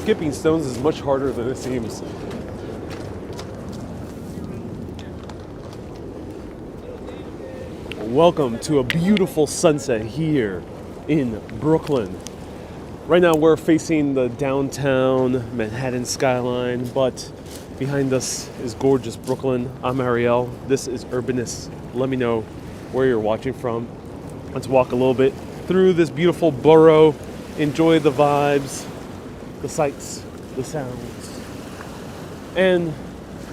skipping stones is much harder than it seems. Welcome to a beautiful sunset here in Brooklyn. Right now we're facing the downtown Manhattan skyline, but behind us is gorgeous Brooklyn. I'm Ariel. This is Urbanist. Let me know where you're watching from. Let's walk a little bit through this beautiful borough. Enjoy the vibes, the sights, the sounds, and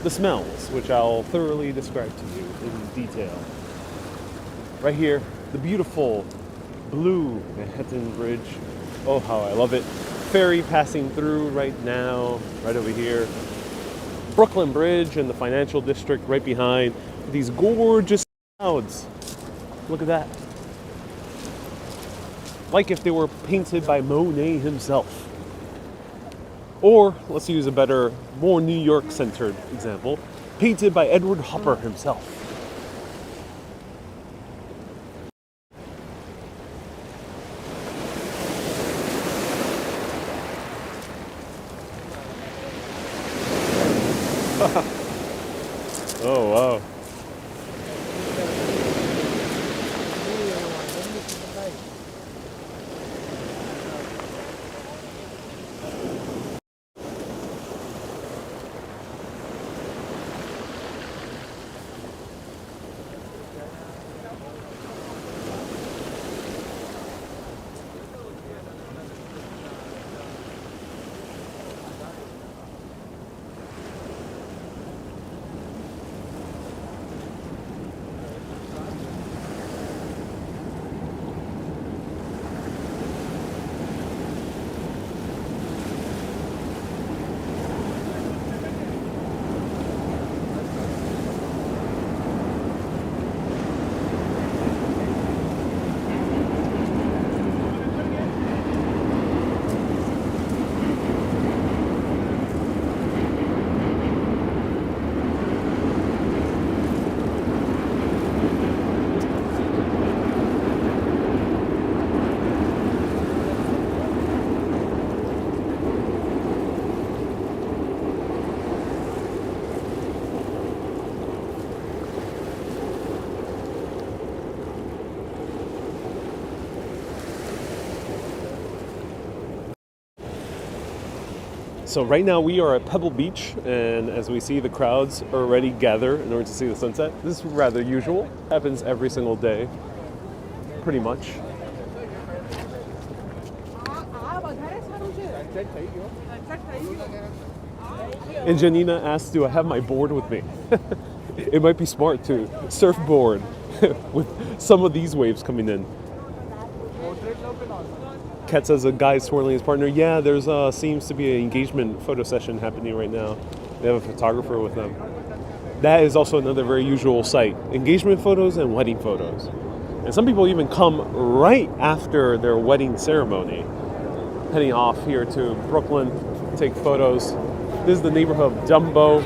the smells, which I'll thoroughly describe to you in detail. Right here, the beautiful blue Manhattan Bridge. Oh, how I love it. Ferry passing through right now, right over here. Brooklyn Bridge and the financial district right behind. These gorgeous clouds. Look at that. Like if they were painted by Monet himself. Or, let's use a better, more New York-centered example, painted by Edward Hopper himself. Oh, wow. So right now we are at Pebble Beach, and as we see, the crowds already gather in order to see the sunset. This is rather usual. Happens every single day, pretty much. And Janina asked, do I have my board with me? It might be smart to surfboard with some of these waves coming in. Kat says a guy swirling his partner. Yeah, there's seems to be an engagement photo session happening right now. They have a photographer with them. That is also another very usual sight. Engagement photos and wedding photos. And some people even come right after their wedding ceremony, heading off here to Brooklyn to take photos. This is the neighborhood of Dumbo.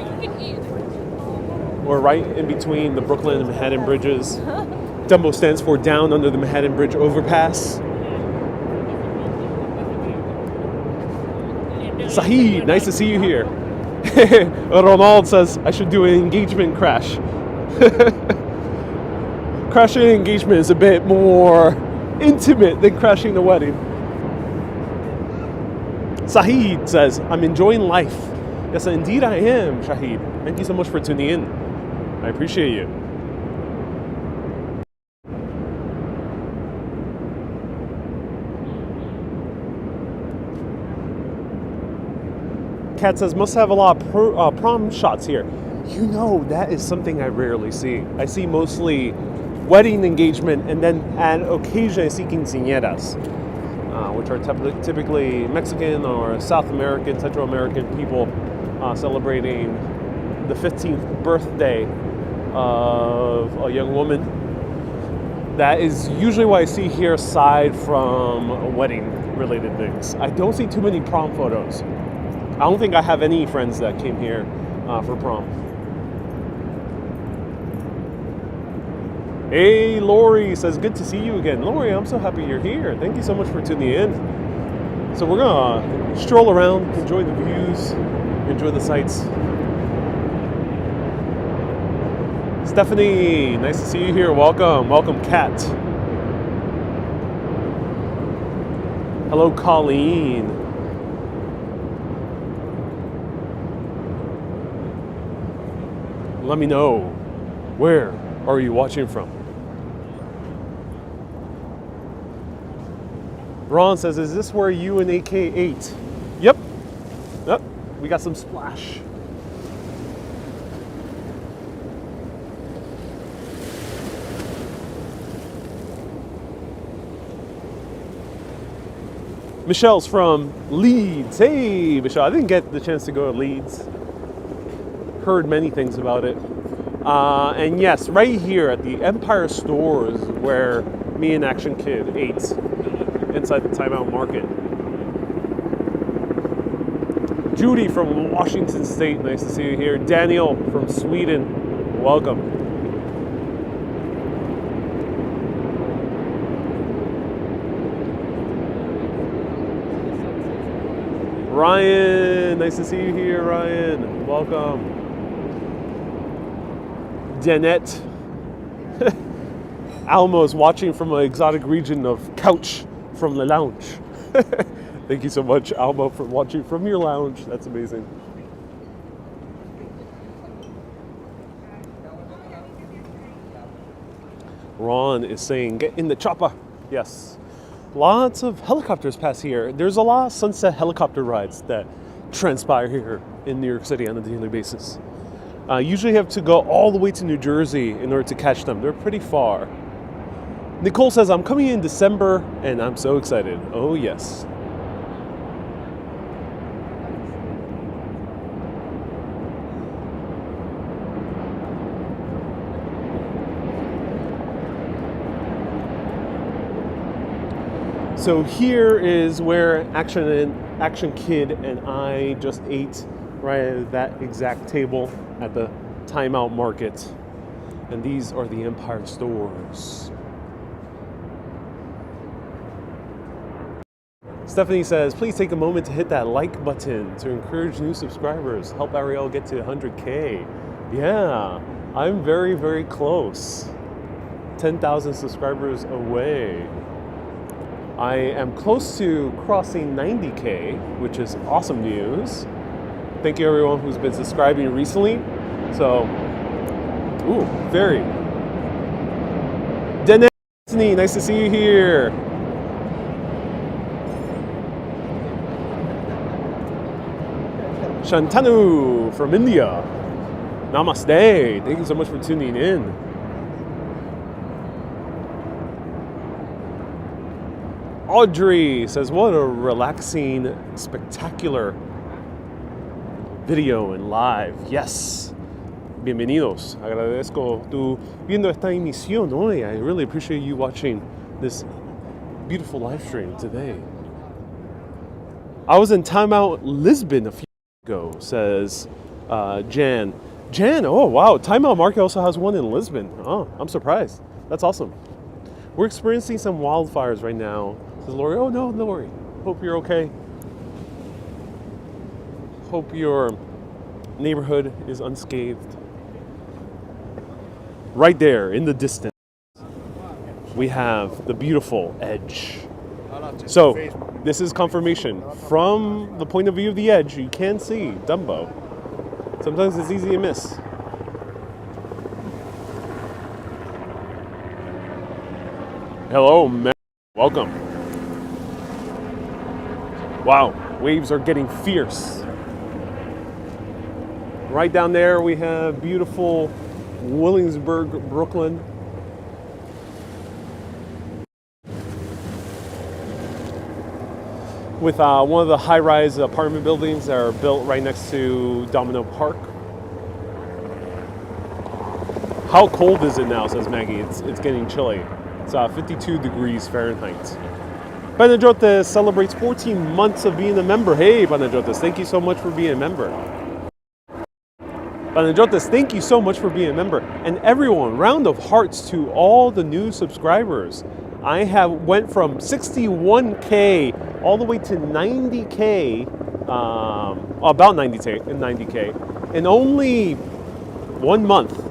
We're right in between the Brooklyn and Manhattan bridges. Dumbo stands for Down Under the Manhattan Bridge Overpass. Sahid, nice to see you here. Ronald says I should do an engagement crash. Crashing an engagement is a bit more intimate than crashing the wedding. Sahid says, I'm enjoying life. Yes, indeed I am, Shahid. Thank you so much for tuning in. I appreciate you. Kat says, must have a lot of prom shots here. You know, that is something I rarely see. I see mostly wedding engagement, and then on occasion I see quinceañeras, which are typically Mexican or South American, Central American people celebrating the 15th birthday of a young woman. That is usually what I see here aside from wedding-related things. I don't see too many prom photos. I don't think I have any friends that came here for prom. Hey, Lori says, good to see you again. Lori, I'm so happy you're here. Thank you so much for tuning in. So we're gonna stroll around, enjoy the views, enjoy the sights. Stephanie, nice to see you here. Welcome, welcome, Kat. Hello, Colleen. Let me know, where are you watching from? Ron says, is this where you and AK ate? Yep. Yep. We got some splash. Michelle's from Leeds. Hey, Michelle. I didn't get the chance to go to Leeds. Heard many things about it. And yes, right here at the Empire Stores where me and Action Kid ate inside the Timeout Market. Judy from Washington State, nice to see you here. Daniel from Sweden, welcome. Ryan, nice to see you here, Ryan, welcome. Danette. Almo's watching from an exotic region of couch from the lounge. Thank you so much, Alma, for watching from your lounge. That's amazing. Ron is saying, get in the chopper. Yes. Lots of helicopters pass here. There's a lot of sunset helicopter rides that transpire here in New York City on a daily basis. Usually you have to go all the way to New Jersey in order to catch them. They're pretty far. Nicole says, I'm coming in December and I'm so excited. Oh, yes. So here is where Action Kid and I just ate, right at that exact table at the Timeout Market. And these are the Empire Stores. Stephanie says, please take a moment to hit that like button to encourage new subscribers. Help Ariel get to 100K. Yeah, I'm very, very close. 10,000 subscribers away. I am close to crossing 90K, which is awesome news. Thank you everyone who's been subscribing recently. So, ooh, Ferry. Denny, nice to see you here. Shantanu from India. Namaste. Thank you so much for tuning in. Audrey says, what a relaxing, spectacular video and live. Yes. Bienvenidos. Agradezco tu viendo esta emisión hoy. I really appreciate you watching this beautiful live stream today. I was in Timeout Lisbon a few ago, says Jan. Jan, oh wow, Timeout Market also has one in Lisbon. Oh, I'm surprised. That's awesome. We're experiencing some wildfires right now. Says Lori, oh no, Lori. Hope you're okay. Hope your neighborhood is unscathed. Right there in the distance, we have the beautiful Edge. So this is confirmation. From the point of view of the Edge, you can see Dumbo. Sometimes it's easy to miss. Hello, man. Welcome. Wow, waves are getting fierce. Right down there we have beautiful Williamsburg, Brooklyn. With one of the high-rise apartment buildings that are built right next to Domino Park. How cold is it now, says Maggie? It's getting chilly. It's 52 degrees Fahrenheit. Panajotes celebrates 14 months of being a member. Hey, Panajotes, thank you so much for being a member. Panajotes, thank you so much for being a member. And everyone, round of hearts to all the new subscribers. I have went from 61K all the way to 90K, about 90K in only 1 month.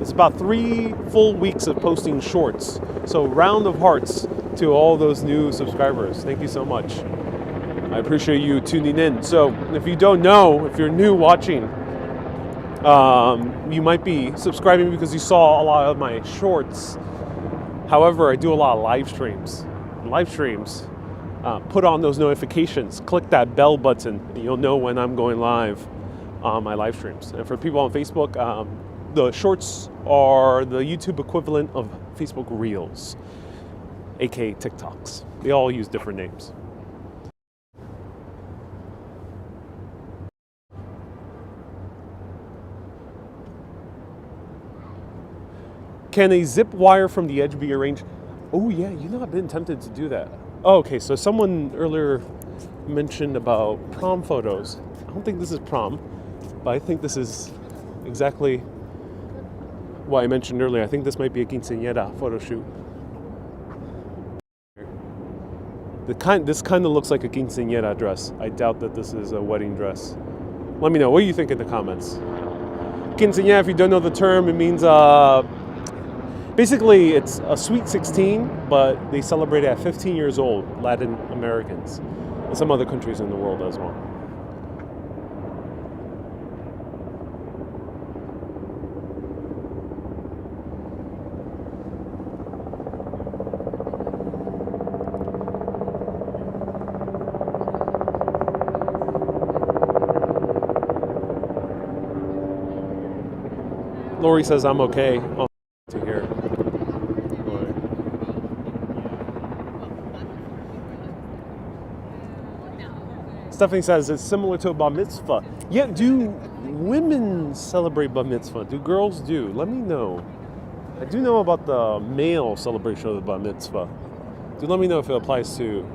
It's about 3 full weeks of posting shorts. So round of hearts to all those new subscribers. Thank you so much. I appreciate you tuning in. So if you don't know, if you're new watching, you might be subscribing because you saw a lot of my shorts. However, I do a lot of live streams. Put on those notifications. Click that bell button, and you'll know when I'm going live on my live streams. And for people on Facebook, the shorts are the YouTube equivalent of Facebook Reels, aka TikToks. They all use different names. Can a zip wire from the edge be arranged? Oh yeah, I've been tempted to do that. Oh, okay, so someone earlier mentioned about prom photos. I don't think this is prom, but I think this is exactly what I mentioned earlier. I think this might be a quinceañera photo shoot. This kind of looks like a quinceañera dress. I doubt that this is a wedding dress. Let me know. What do you think in the comments? Quinceañera, if you don't know the term, it means basically it's a sweet 16, but they celebrate it at 15 years old, Latin Americans, and some other countries in the world as well. Lori says I'm okay. Oh, to hear. Stephanie says it's similar to a bar mitzvah. Yeah, do women celebrate bar mitzvah? Do girls do? Let me know. I do know about the male celebration of the bar mitzvah. Do let me know if it applies to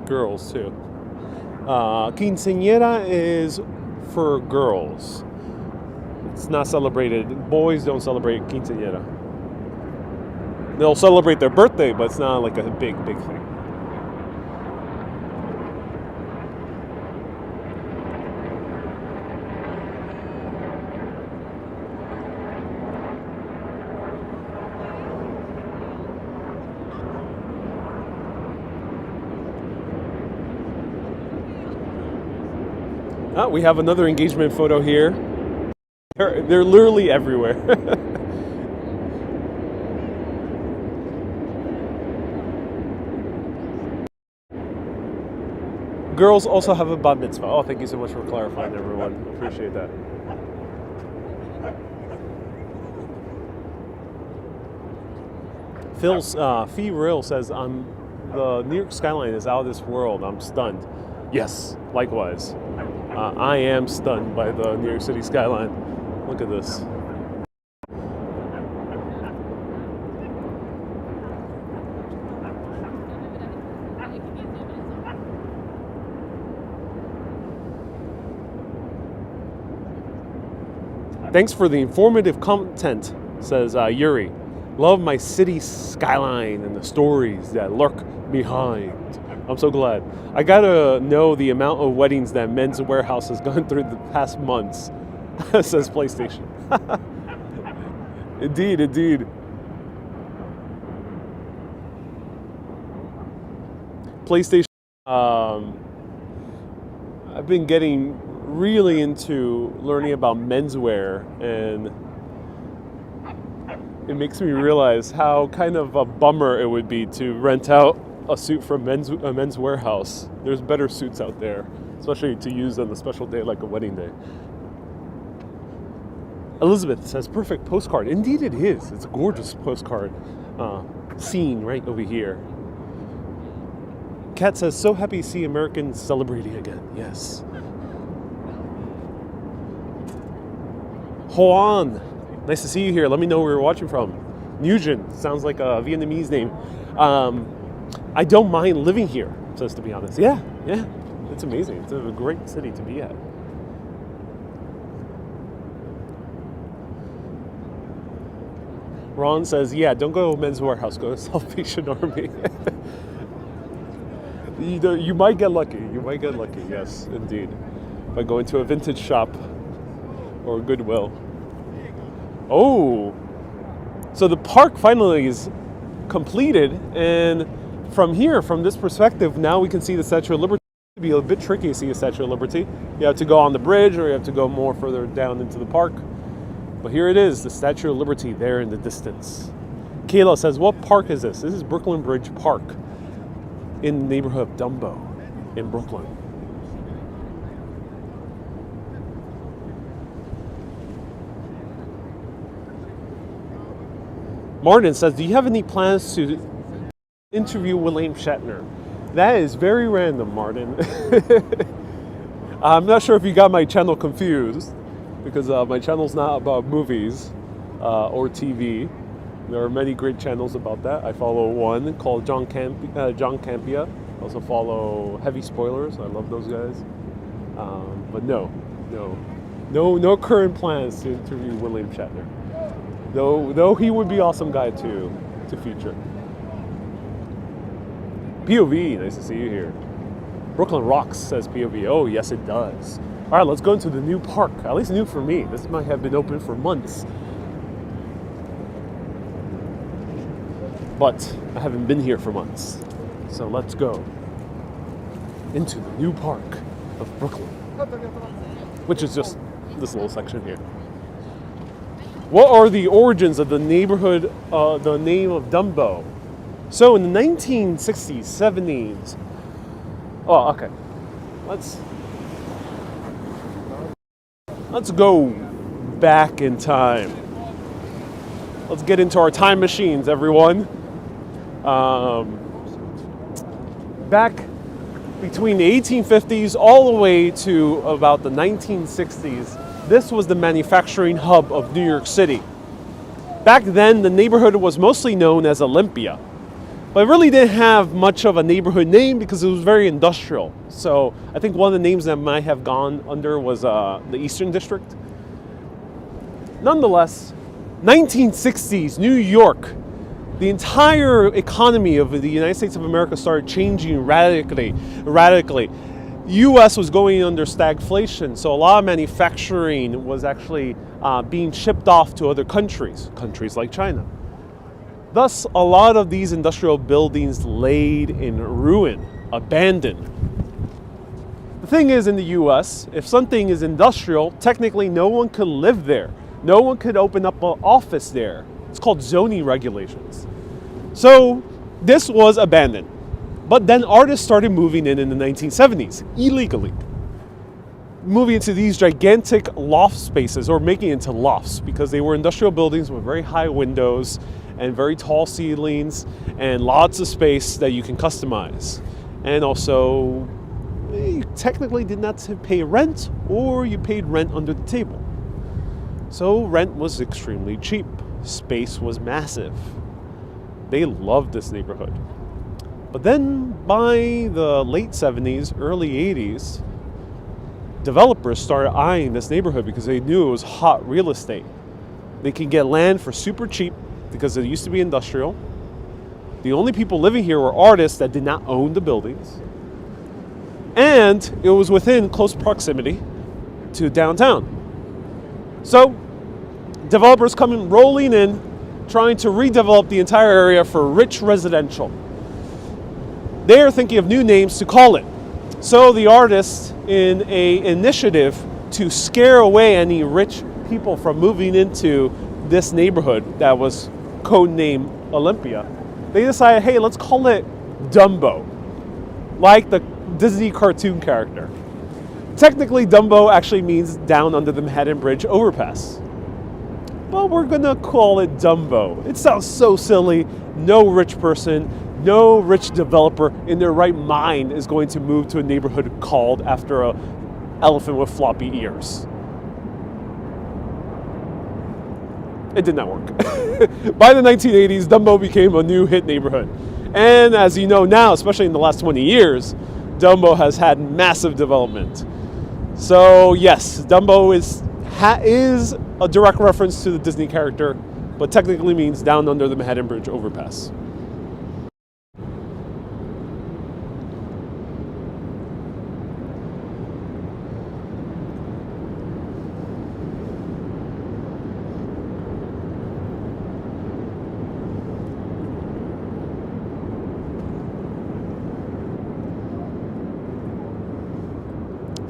girls too. Quinceañera is for girls. It's not celebrated. Boys don't celebrate quinceañera. They'll celebrate their birthday, but it's not like a big thing. We have another engagement photo here. They're literally everywhere. Girls also have a bat mitzvah. Oh, thank you so much for clarifying, everyone. Appreciate that. Fee Real says, the New York skyline is out of this world. I'm stunned. Yes, likewise. I am stunned by the New York City skyline. Look at this. Thanks for the informative content, says Yuri. Love my city skyline and the stories that lurk behind. I'm so glad. I gotta know the amount of weddings that Men's Warehouse has gone through the past months, says PlayStation. Indeed. PlayStation, I've been getting really into learning about menswear, and it makes me realize how kind of a bummer it would be to rent out a suit from Men's Warehouse. There's better suits out there, especially to use on a special day like a wedding day. Elizabeth says, perfect postcard. Indeed it is. It's a gorgeous postcard scene right over here. Kat says, so happy to see Americans celebrating again. Yes. Hoan, nice to see you here. Let me know where you're watching from. Nugent, sounds like a Vietnamese name. I don't mind living here, says to be honest. Yeah, it's amazing. It's a great city to be at. Ron says, yeah, don't go to Men's Warehouse, go to Salvation Army. You might get lucky. You might get lucky. Yes, indeed. By going to a vintage shop or Goodwill. Oh, so the park finally is completed, and from here, from this perspective, now we can see the Statue of Liberty. It'd be a bit tricky to see a Statue of Liberty. You have to go on the bridge, or you have to go more further down into the park. But here it is, the Statue of Liberty there in the distance. Kayla says, what park is this? This is Brooklyn Bridge Park in the neighborhood of Dumbo in Brooklyn. Martin says, do you have any plans to interview William Shatner? That is very random, Martin. I'm not sure if you got my channel confused, because my channel's not about movies or TV. There are many great channels about that. I follow one called John Campia. I also follow Heavy Spoilers. I love those guys. But no current plans to interview William Shatner. Though he would be an awesome guy to feature. POV, nice to see you here. Brooklyn rocks, says POV. Oh, yes, it does. All right, let's go into the new park. At least new for me. This might have been open for months. But I haven't been here for months. So let's go into the new park of Brooklyn, which is just this little section here. What are the origins of the neighborhood, the name of Dumbo? So in the 1960s, 70s, oh, okay. Let's go back in time. Let's get into our time machines, everyone. Back between the 1850s all the way to about the 1960s, this was the manufacturing hub of New York City. Back then, the neighborhood was mostly known as Olympia, but it really didn't have much of a neighborhood name because it was very industrial. So I think one of the names that might have gone under was the Eastern District. Nonetheless, 1960s, New York, the entire economy of the United States of America started changing radically. U.S. was going under stagflation, so a lot of manufacturing was actually being shipped off to other countries like China. Thus, a lot of these industrial buildings laid in ruin, abandoned. The thing is, in the U.S., if something is industrial, technically no one could live there. No one could open up an office there. It's called zoning regulations. So this was abandoned. But then artists started moving in the 1970s, illegally. Moving into these gigantic loft spaces, or making it into lofts, because they were industrial buildings with very high windows and very tall ceilings and lots of space that you can customize. And also, you technically did not pay rent, or you paid rent under the table. So rent was extremely cheap. Space was massive. They loved this neighborhood. But then by the late 70s, early 80s, developers started eyeing this neighborhood because they knew it was hot real estate. They could get land for super cheap because it used to be industrial. The only people living here were artists that did not own the buildings. And it was within close proximity to downtown. So developers coming rolling in, trying to redevelop the entire area for rich residential. They are thinking of new names to call it. So the artists, in an initiative to scare away any rich people from moving into this neighborhood that was codenamed Olympia, they decided, hey, let's call it Dumbo, like the Disney cartoon character. Technically, Dumbo actually means down under the Manhattan Bridge overpass. But we're gonna call it Dumbo. It sounds so silly. No rich person, no rich developer in their right mind is going to move to a neighborhood called after an elephant with floppy ears. It did not work. By the 1980s, Dumbo became a new hit neighborhood. And as you know now, especially in the last 20 years, Dumbo has had massive development. So yes, Dumbo is a direct reference to the Disney character, but technically means down under the Manhattan Bridge overpass.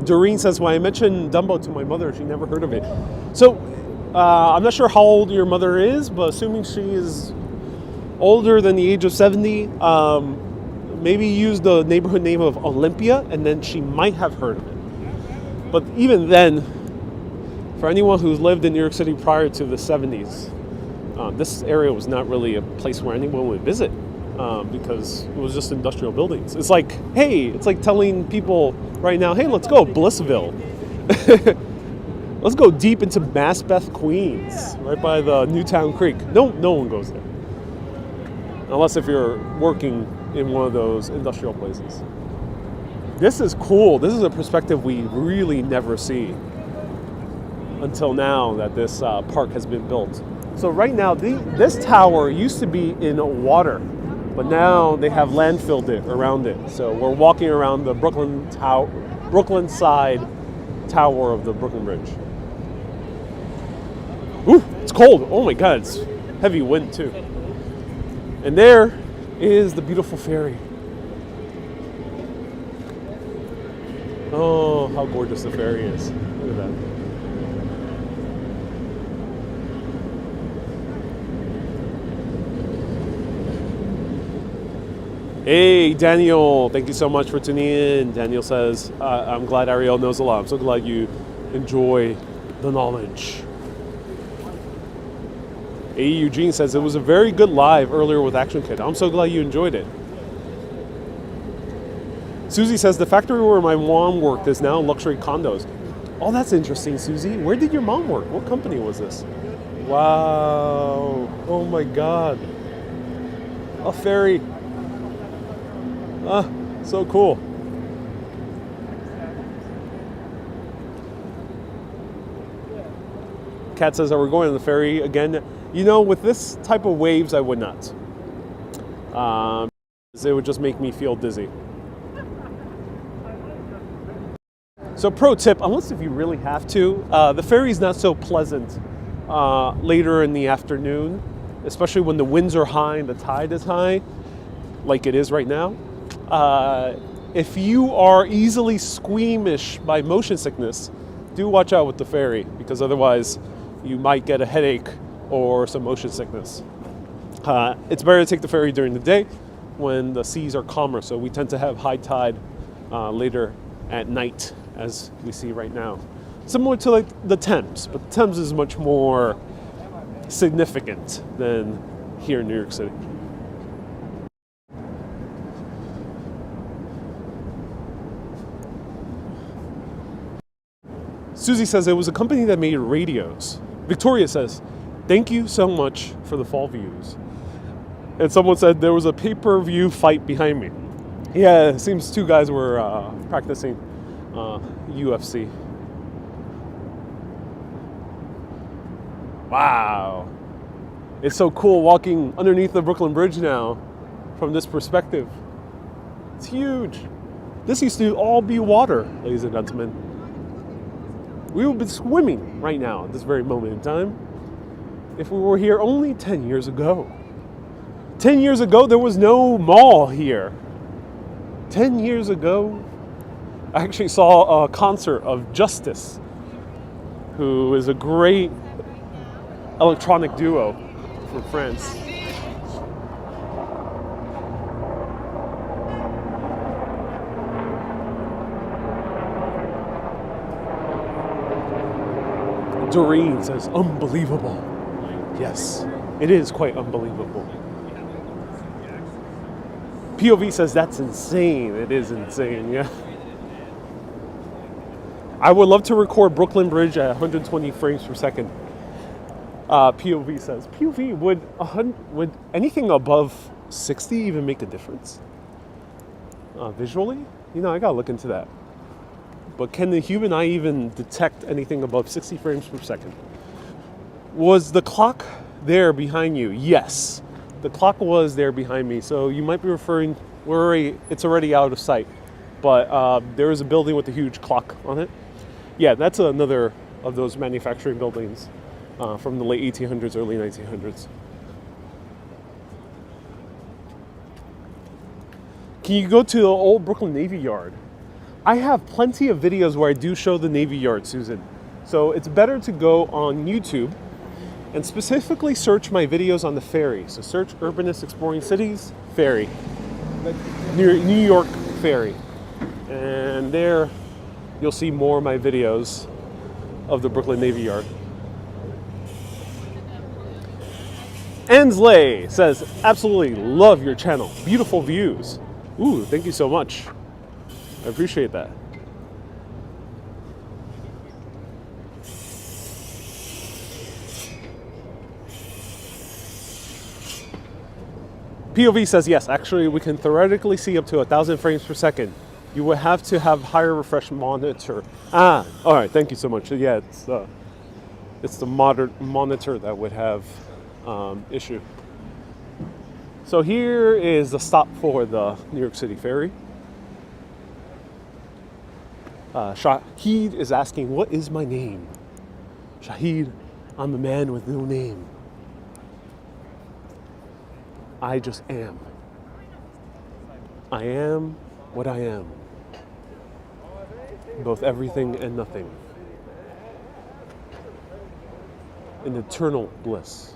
Doreen says, when I mentioned Dumbo to my mother, she never heard of it. So I'm not sure how old your mother is, but assuming she is older than the age of 70, maybe use the neighborhood name of Olympia, and then she might have heard of it. But even then, for anyone who's lived in New York City prior to the 70s, this area was not really a place where anyone would visit because it was just industrial buildings. It's like, hey, it's like telling people right now, hey, let's go Blissville. Let's go deep into Maspeth, Queens, right by the Newtown Creek. No one goes there. Unless if you're working in one of those industrial places. This is cool. This is a perspective we really never see until now that this park has been built. So right now, this tower used to be in water, but now they have landfilled it around it. So we're walking around the Brooklyn side tower of the Brooklyn Bridge. Ooh, it's cold. Oh my God, it's heavy wind too. And there is the beautiful ferry. Oh, how gorgeous the ferry is. Look at that. Hey, Daniel, thank you so much for tuning in. Daniel says, I'm glad Ariel knows a lot. I'm so glad you enjoy the knowledge. A. Eugene says, it was a very good live earlier with Action Kid. I'm so glad you enjoyed it. Susie says, the factory where my mom worked is now luxury condos. Oh, that's interesting, Susie. Where did your mom work? What company was this? Wow. Oh my God. A ferry. Ah, so cool. Kat says, are we going on the ferry again? You know, with this type of waves, I would not. It would just make me feel dizzy. So pro tip, unless if you really have to, the ferry is not so pleasant later in the afternoon, especially when the winds are high and the tide is high, like it is right now. If you are easily squeamish by motion sickness, do watch out with the ferry, because otherwise you might get a headache or some motion sickness. It's better to take the ferry during the day when the seas are calmer, so we tend to have high tide later at night, as we see right now. Similar to like the Thames, but the Thames is much more significant than here in New York City. Susie says it was a company that made radios. Victoria says, thank you so much for the fall views. And someone said there was a pay-per-view fight behind me. Yeah, it seems two guys were practicing UFC. Wow. It's so cool walking underneath the Brooklyn Bridge now from this perspective. It's huge. This used to all be water, ladies and gentlemen. We would be swimming right now at this very moment in time if we were here only 10 years ago. 10 years ago, there was no mall here. 10 years ago, I actually saw a concert of Justice, who is a great electronic duo from France. Doreen says, unbelievable. Yes, it is quite unbelievable. POV says, that's insane. It is insane, yeah. I would love to record Brooklyn Bridge at 120 frames per second. POV says, POV, would anything above 60 even make a difference? Visually? You know, I gotta look into that. But can the human eye even detect anything above 60 frames per second? Was the clock there behind you? Yes. The clock was there behind me, so you might be referring, it's already out of sight. But there is a building with a huge clock on it. Yeah, that's another of those manufacturing buildings from the late 1800s, early 1900s. Can you go to the old Brooklyn Navy Yard? I have plenty of videos where I do show the Navy Yard, Susan. So it's better to go on YouTube and specifically search my videos on the Ferry. So search Urbanist Exploring Cities, Ferry. New York Ferry. And there you'll see more of my videos of the Brooklyn Navy Yard. Ansley says, absolutely love your channel. Beautiful views. Ooh, thank you so much. I appreciate that. POV says, yes, actually we can theoretically see up to 1,000 frames per second. You would have to have higher refresh monitor. All right, thank you so much. Yeah, it's the modern monitor that would have issue. So here is the stop for the New York City Ferry. Shahid is asking, what is my name? Shahid, I'm a man with no name. I just am. I am what I am. Both everything and nothing. In eternal bliss.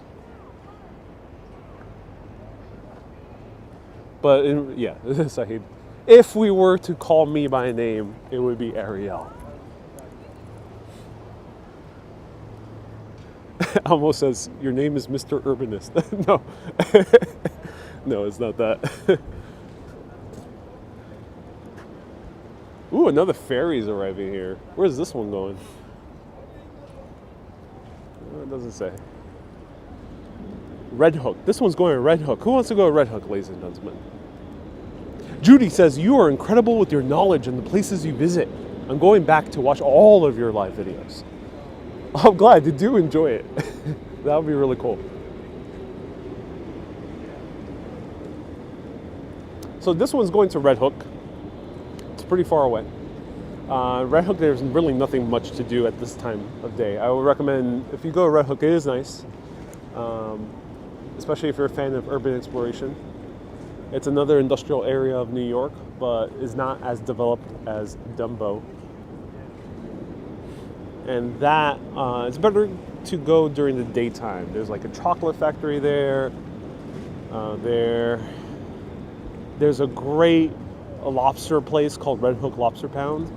But yeah, Sahid. If we were to call me by name, it would be Ariel. Almost says, your name is Mr. Urbanist. No. No, it's not that. Ooh, another ferry's arriving here. Where's this one going? Oh, it doesn't say. Red Hook. This one's going to Red Hook. Who wants to go to Red Hook, ladies and gentlemen? Judy says, you are incredible with your knowledge and the places you visit. I'm going back to watch all of your live videos. I'm glad you do enjoy it. That would be really cool. So this one's going to Red Hook. It's pretty far away. Red Hook, there's really nothing much to do at this time of day. I would recommend, if you go to Red Hook, it is nice. Especially if you're a fan of urban exploration. It's another industrial area of New York, but is not as developed as Dumbo. And that, it's better to go during the daytime. There's like a chocolate factory there. There's a great lobster place called Red Hook Lobster Pound.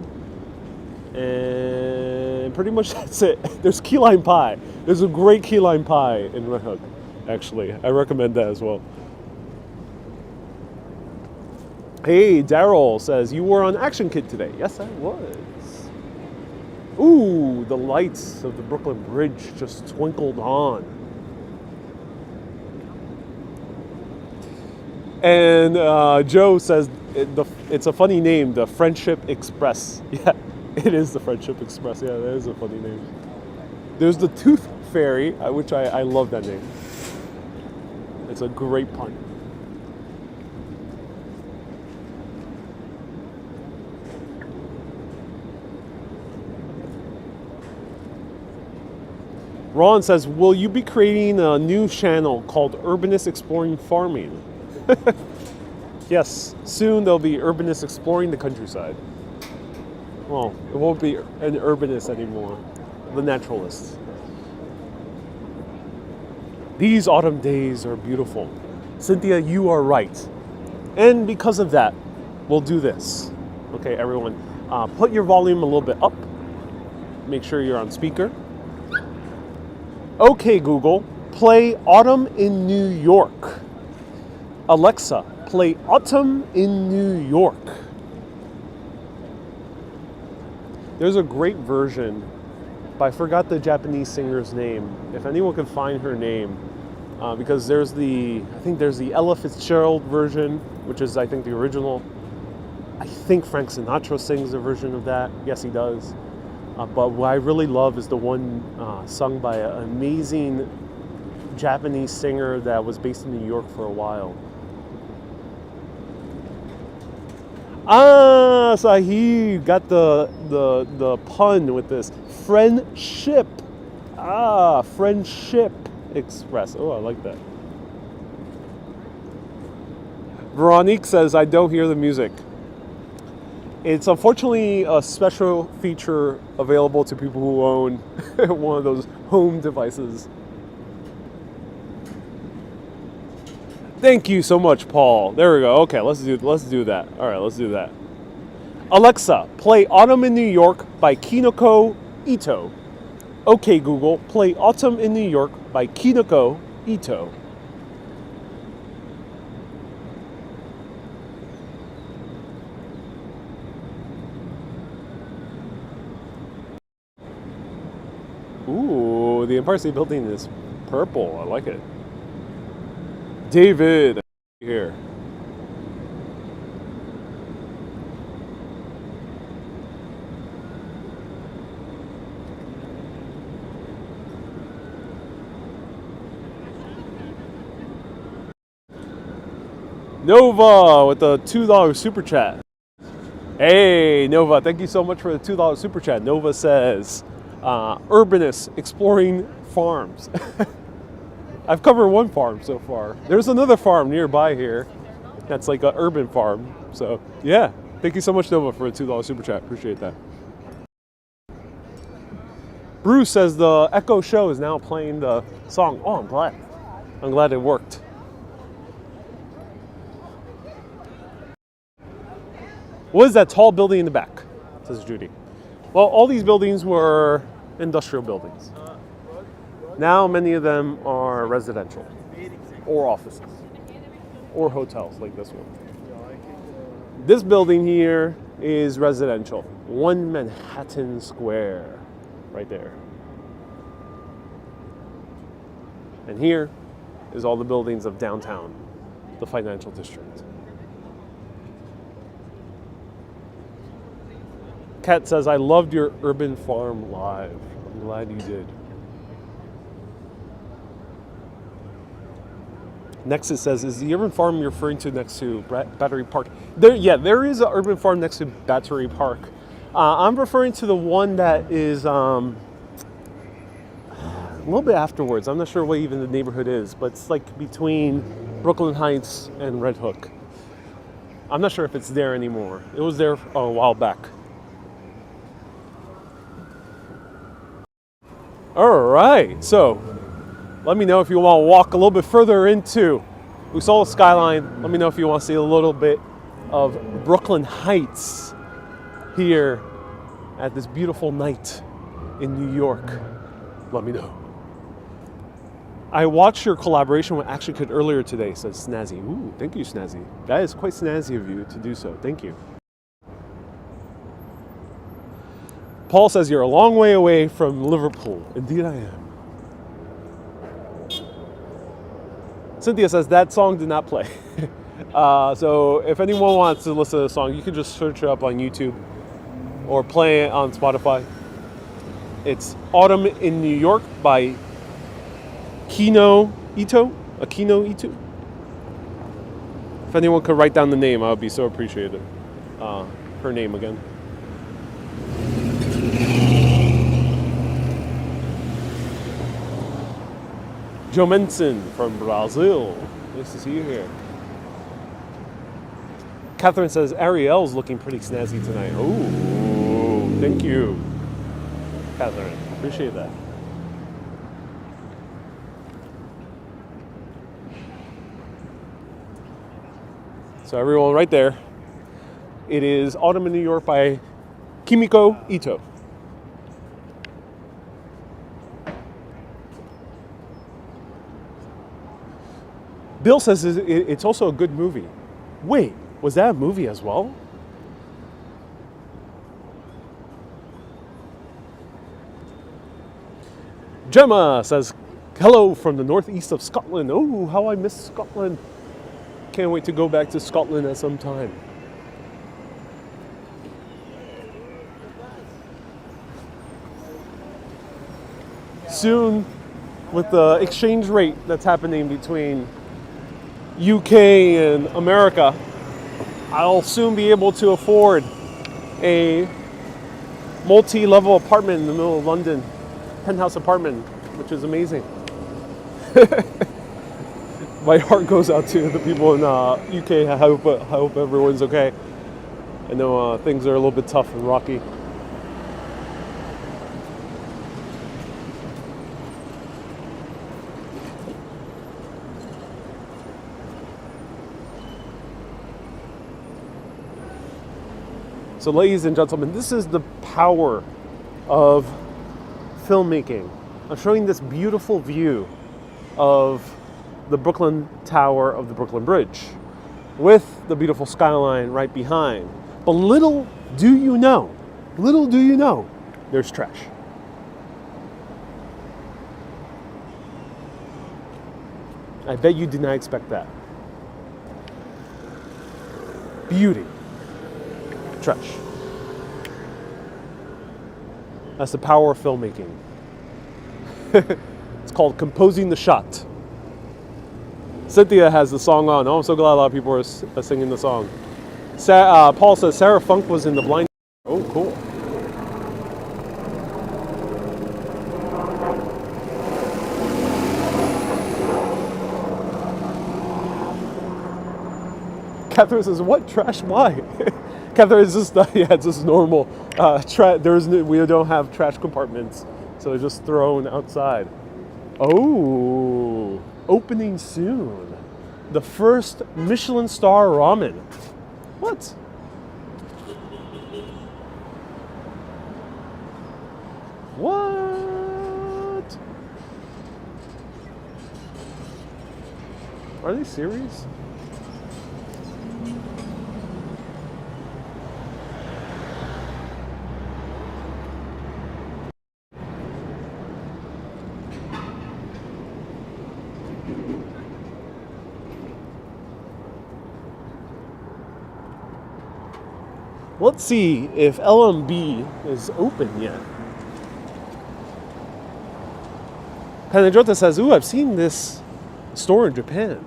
And pretty much that's it. There's key lime pie. There's a great key lime pie in Red Hook, actually. I recommend that as well. Hey, Daryl says, you were on Action Kid today. Yes, I was. Ooh, the lights of the Brooklyn Bridge just twinkled on. And Joe says, it's a funny name, the Friendship Express. Yeah, it is the Friendship Express. Yeah, that is a funny name. There's the Tooth Fairy, which I love that name. It's a great pun. Ron says, will you be creating a new channel called Urbanist Exploring Farming? Yes, soon there'll be Urbanists exploring the countryside. Well, it won't be an urbanist anymore, the naturalists. These autumn days are beautiful. Cynthia, you are right. And because of that, we'll do this. Okay, everyone, put your volume a little bit up. Make sure you're on speaker. Okay, Google, play Autumn in New York. Alexa, play Autumn in New York. There's a great version, but I forgot the Japanese singer's name. If anyone can find her name, because I think there's the Ella Fitzgerald version, which is, I think, the original. I think Frank Sinatra sings a version of that. Yes, he does. But what I really love is the one sung by an amazing Japanese singer that was based in New York for a while. Ah, Sahib got the pun with this. Friendship. Ah, Friendship Express. Oh, I like that. Veronique says, I don't hear the music. It's unfortunately a special feature available to people who own one of those home devices. Thank you so much, Paul. There we go. Okay, let's do that. All right, let's do that. Alexa, play Autumn in New York by Kinoko Ito. Okay, Google, play Autumn in New York by Kinoko Ito. Ooh, the Empire State Building is purple. I like it. David, here. Nova with the $2 super chat. Hey, Nova, thank you so much for the $2 super chat. Nova says, urbanist exploring farms. I've covered one farm so far. There's another farm nearby here that's like an urban farm. So, yeah, thank you so much, Nova, for the $2 super chat. Appreciate that. Bruce says the Echo Show is now playing the song. Oh, I'm glad. I'm glad it worked. What is that tall building in the back? Says Judy. Well, all these buildings were industrial buildings. Now many of them are residential or offices or hotels like this one. This building here is residential. 1 Manhattan Square right there. And here is all the buildings of downtown, the financial district. Kat says, I loved your urban farm live. I'm glad you did. Nexus says, is the urban farm you're referring to next to Battery Park? There is an urban farm next to Battery Park. I'm referring to the one that is a little bit afterwards. I'm not sure what even the neighborhood is, but it's like between Brooklyn Heights and Red Hook. I'm not sure if it's there anymore. It was there a while back. All right, so let me know if you want to walk a little bit further into Usala skyline. Let me know if you want to see a little bit of Brooklyn Heights here at this beautiful night in New York. Let me know. I watched your collaboration with Action Kid earlier today, says Snazzy. Ooh, thank you, Snazzy. That is quite snazzy of you to do so. Thank you. Paul says you're a long way away from Liverpool. Indeed I am. Cynthia says that song did not play. So if anyone wants to listen to the song, you can just search it up on YouTube or play it on Spotify. It's Autumn in New York by Akino Ito. If anyone could write down the name, I would be so appreciated. Her name again. Joe Menson from Brazil. Nice to see you here. Catherine says Ariel's looking pretty snazzy tonight. Oh, thank you, Catherine. Appreciate that. So everyone right there. It is Autumn in New York by Kimiko Ito. Bill says it's also a good movie. Wait, was that a movie as well? Gemma says, hello from the northeast of Scotland. Oh, how I miss Scotland. Can't wait to go back to Scotland at some time. Soon, with the exchange rate that's happening between UK and America, I'll soon be able to afford a multi-level apartment in the middle of London, penthouse apartment, which is amazing. My heart goes out to the people in UK. I hope everyone's okay. I know things are a little bit tough and rocky. So ladies and gentlemen, this is the power of filmmaking. I'm showing this beautiful view of the Brooklyn Tower of the Brooklyn Bridge with the beautiful skyline right behind. But little do you know, there's trash. I bet you did not expect that. Beauty. Trash. That's the power of filmmaking. It's called composing the shot. Cynthia has the song on. Oh, I'm so glad a lot of people are singing the song. Paul says Sarah Funk was in the blind. Oh, cool. Catherine says, "What trash? Why?" Catherine is just it's just normal. We don't have trash compartments, so they're just thrown outside. Oh, opening soon. The first Michelin star ramen. What? What? Are they serious? Let's see if LMB is open yet. Panajota says, "Ooh, I've seen this store in Japan."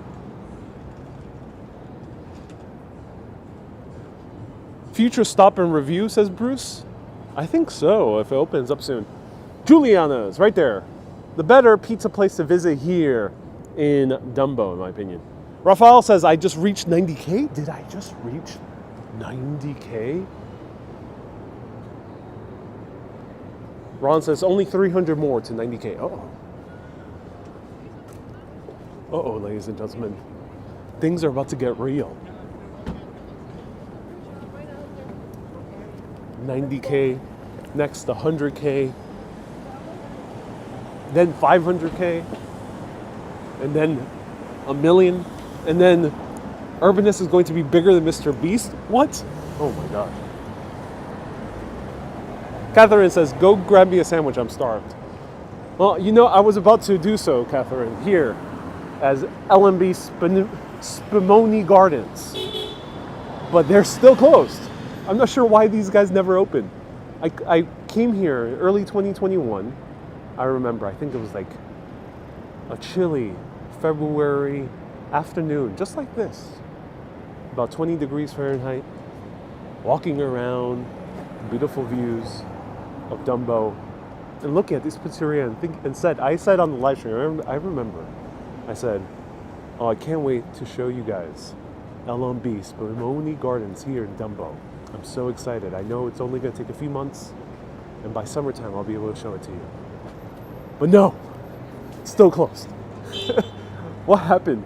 Future stop and review, says Bruce. I think so, if it opens up soon. Juliana's, right there. The better pizza place to visit here in Dumbo, in my opinion. Rafael says, "I just reached 90K. Did I just reach 90K? Ron says only 300 more to 90K. Uh-oh. Uh-oh, ladies and gentlemen. Things are about to get real. 90K, next 100K, then 500K, and then a million, and then Urbanus is going to be bigger than Mr. Beast? What? Oh my God. Catherine says, "Go grab me a sandwich, I'm starved." Well, you know, I was about to do so, Catherine, here as LMB Spumoni Gardens. But they're still closed. I'm not sure why these guys never opened. I came here in early 2021. I remember, I think it was like a chilly February afternoon, just like this. About 20 degrees Fahrenheit, walking around, beautiful views of Dumbo, and looking at this pizzeria I said on the live stream, I remember, I said, "Oh, I can't wait to show you guys LMB Spumoni Gardens here in Dumbo. I'm so excited. I know it's only going to take a few months, and by summertime I'll be able to show it to you." But no, it's still closed. What happened?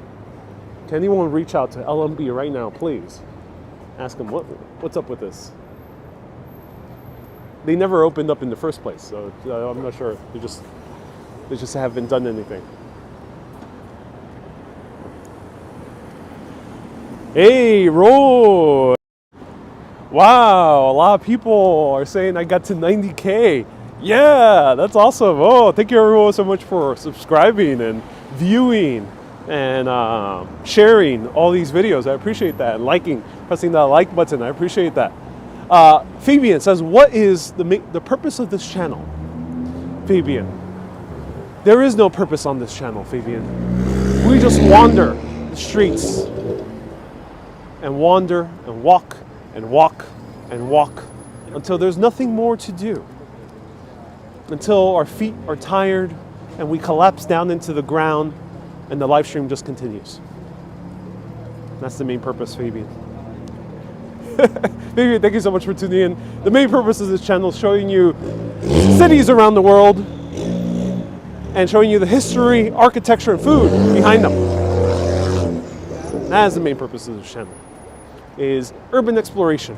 Can anyone reach out to LMB right now, please? Ask them what's up with this. They never opened up in the first place, so I'm not sure. They just haven't done anything. Hey, Roy! Wow, a lot of people are saying I got to 90K. Yeah, that's awesome. Oh, thank you everyone so much for subscribing and viewing and sharing all these videos. I appreciate that. And liking, pressing that like button. I appreciate that. Fabian says, "What is the purpose of this channel?" Fabian, there is no purpose on this channel, Fabian. We just wander the streets and wander and walk and walk and walk until there's nothing more to do. Until our feet are tired and we collapse down into the ground and the live stream just continues. That's the main purpose, Fabian. Vivian, thank you so much for tuning in. The main purpose of this channel is showing you cities around the world and showing you the history, architecture, and food behind them. That is the main purpose of this channel, is urban exploration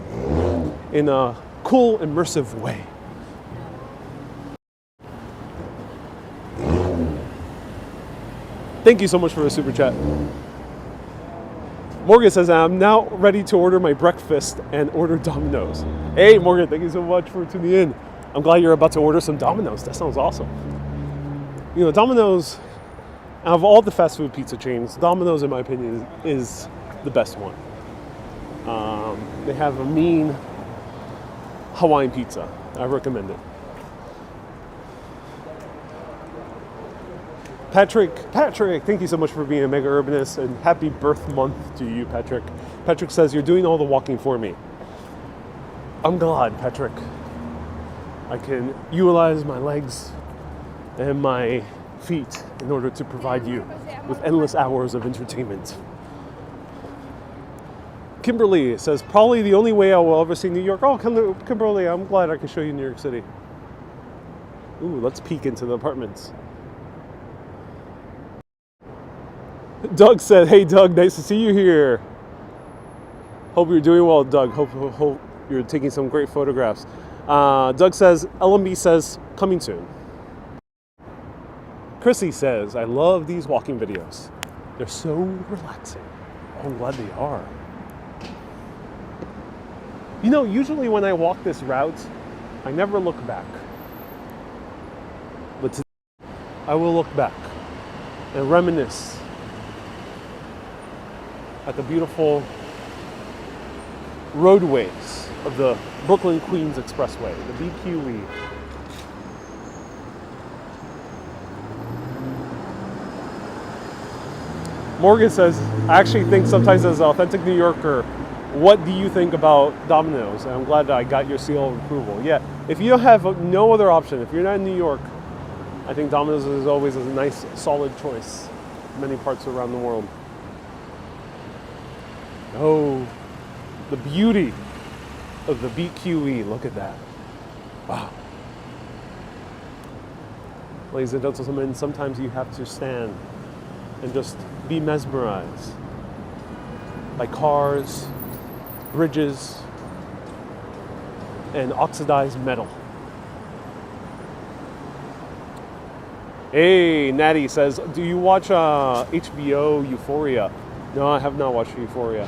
in a cool, immersive way. Thank you so much for the super chat. Morgan says, I'm now ready to order my breakfast and order Domino's. Hey, Morgan, thank you so much for tuning in. I'm glad you're about to order some Domino's. That sounds awesome. You know, Domino's, out of all the fast food pizza chains, Domino's, in my opinion, is the best one. They have a mean Hawaiian pizza. I recommend it. Patrick, thank you so much for being a mega urbanist, and happy birth month to you, Patrick. Patrick says, you're doing all the walking for me. I'm glad, Patrick. I can utilize my legs and my feet in order to provide you with endless hours of entertainment. Kimberly says, probably the only way I will ever see New York. Oh, Kimberly, I'm glad I can show you New York City. Ooh, let's peek into the apartments. Doug said, hey Doug, nice to see you here. Hope you're doing well, Doug. Hope you're taking some great photographs. Doug says, LMB says, coming soon. Chrissy says, I love these walking videos. They're so relaxing. Oh, I'm glad they are. You know, usually when I walk this route, I never look back. But today, I will look back and reminisce at the beautiful roadways of the Brooklyn-Queens Expressway, the BQE. Morgan says, I actually think sometimes as an authentic New Yorker, what do you think about Domino's? And I'm glad that I got your seal of approval. Yeah, if you have no other option, if you're not in New York, I think Domino's is always a nice, solid choice in many parts around the world. Oh, the beauty of the BQE. Look at that. Wow. Ladies and gentlemen, sometimes you have to stand and just be mesmerized by cars, bridges, and oxidized metal. Hey, Natty says, do you watch HBO Euphoria? No, I have not watched Euphoria.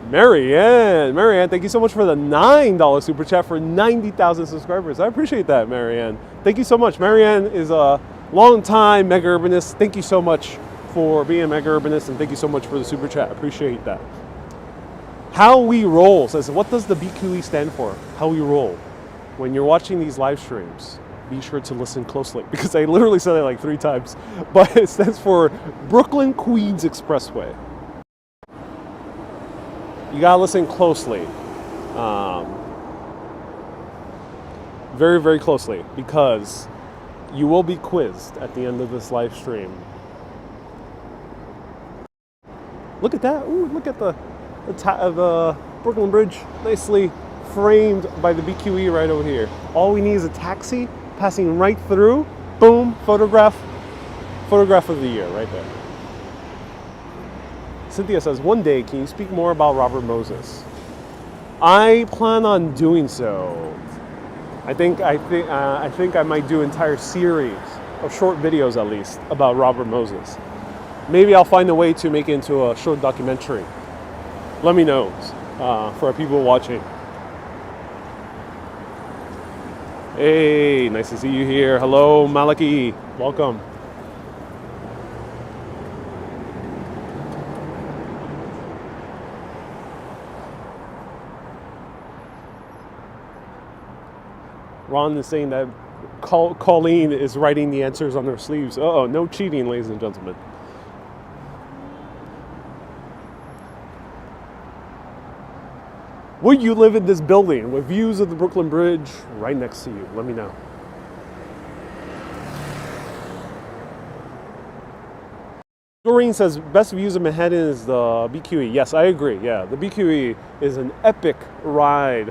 Marianne, thank you so much for the $9 super chat for 90,000 subscribers. I appreciate that, Marianne. Thank you so much. Marianne is a long-time mega urbanist. Thank you so much for being a mega urbanist, and thank you so much for the super chat. I appreciate that. How We Roll says, what does the BQE stand for? How We Roll. When you're watching these live streams, be sure to listen closely, because I literally said it like 3 times, but it stands for Brooklyn-Queens Expressway. You gotta listen closely, very, very closely, because you will be quizzed at the end of this live stream. Look at that! Ooh, look at the Brooklyn Bridge, nicely framed by the BQE right over here. All we need is a taxi passing right through. Boom! Photograph of the year right there. Cynthia says, one day, can you speak more about Robert Moses? I plan on doing so. I think I might do an entire series of short videos, at least, about Robert Moses. Maybe I'll find a way to make it into a short documentary. Let me know for people watching. Hey, nice to see you here. Hello, Malaki. Welcome. Ron is saying that Colleen is writing the answers on her sleeves. Uh-oh, no cheating, ladies and gentlemen. Would you live in this building with views of the Brooklyn Bridge right next to you? Let me know. Doreen says best views of Manhattan is the BQE. Yes, I agree. Yeah, the BQE is an epic ride,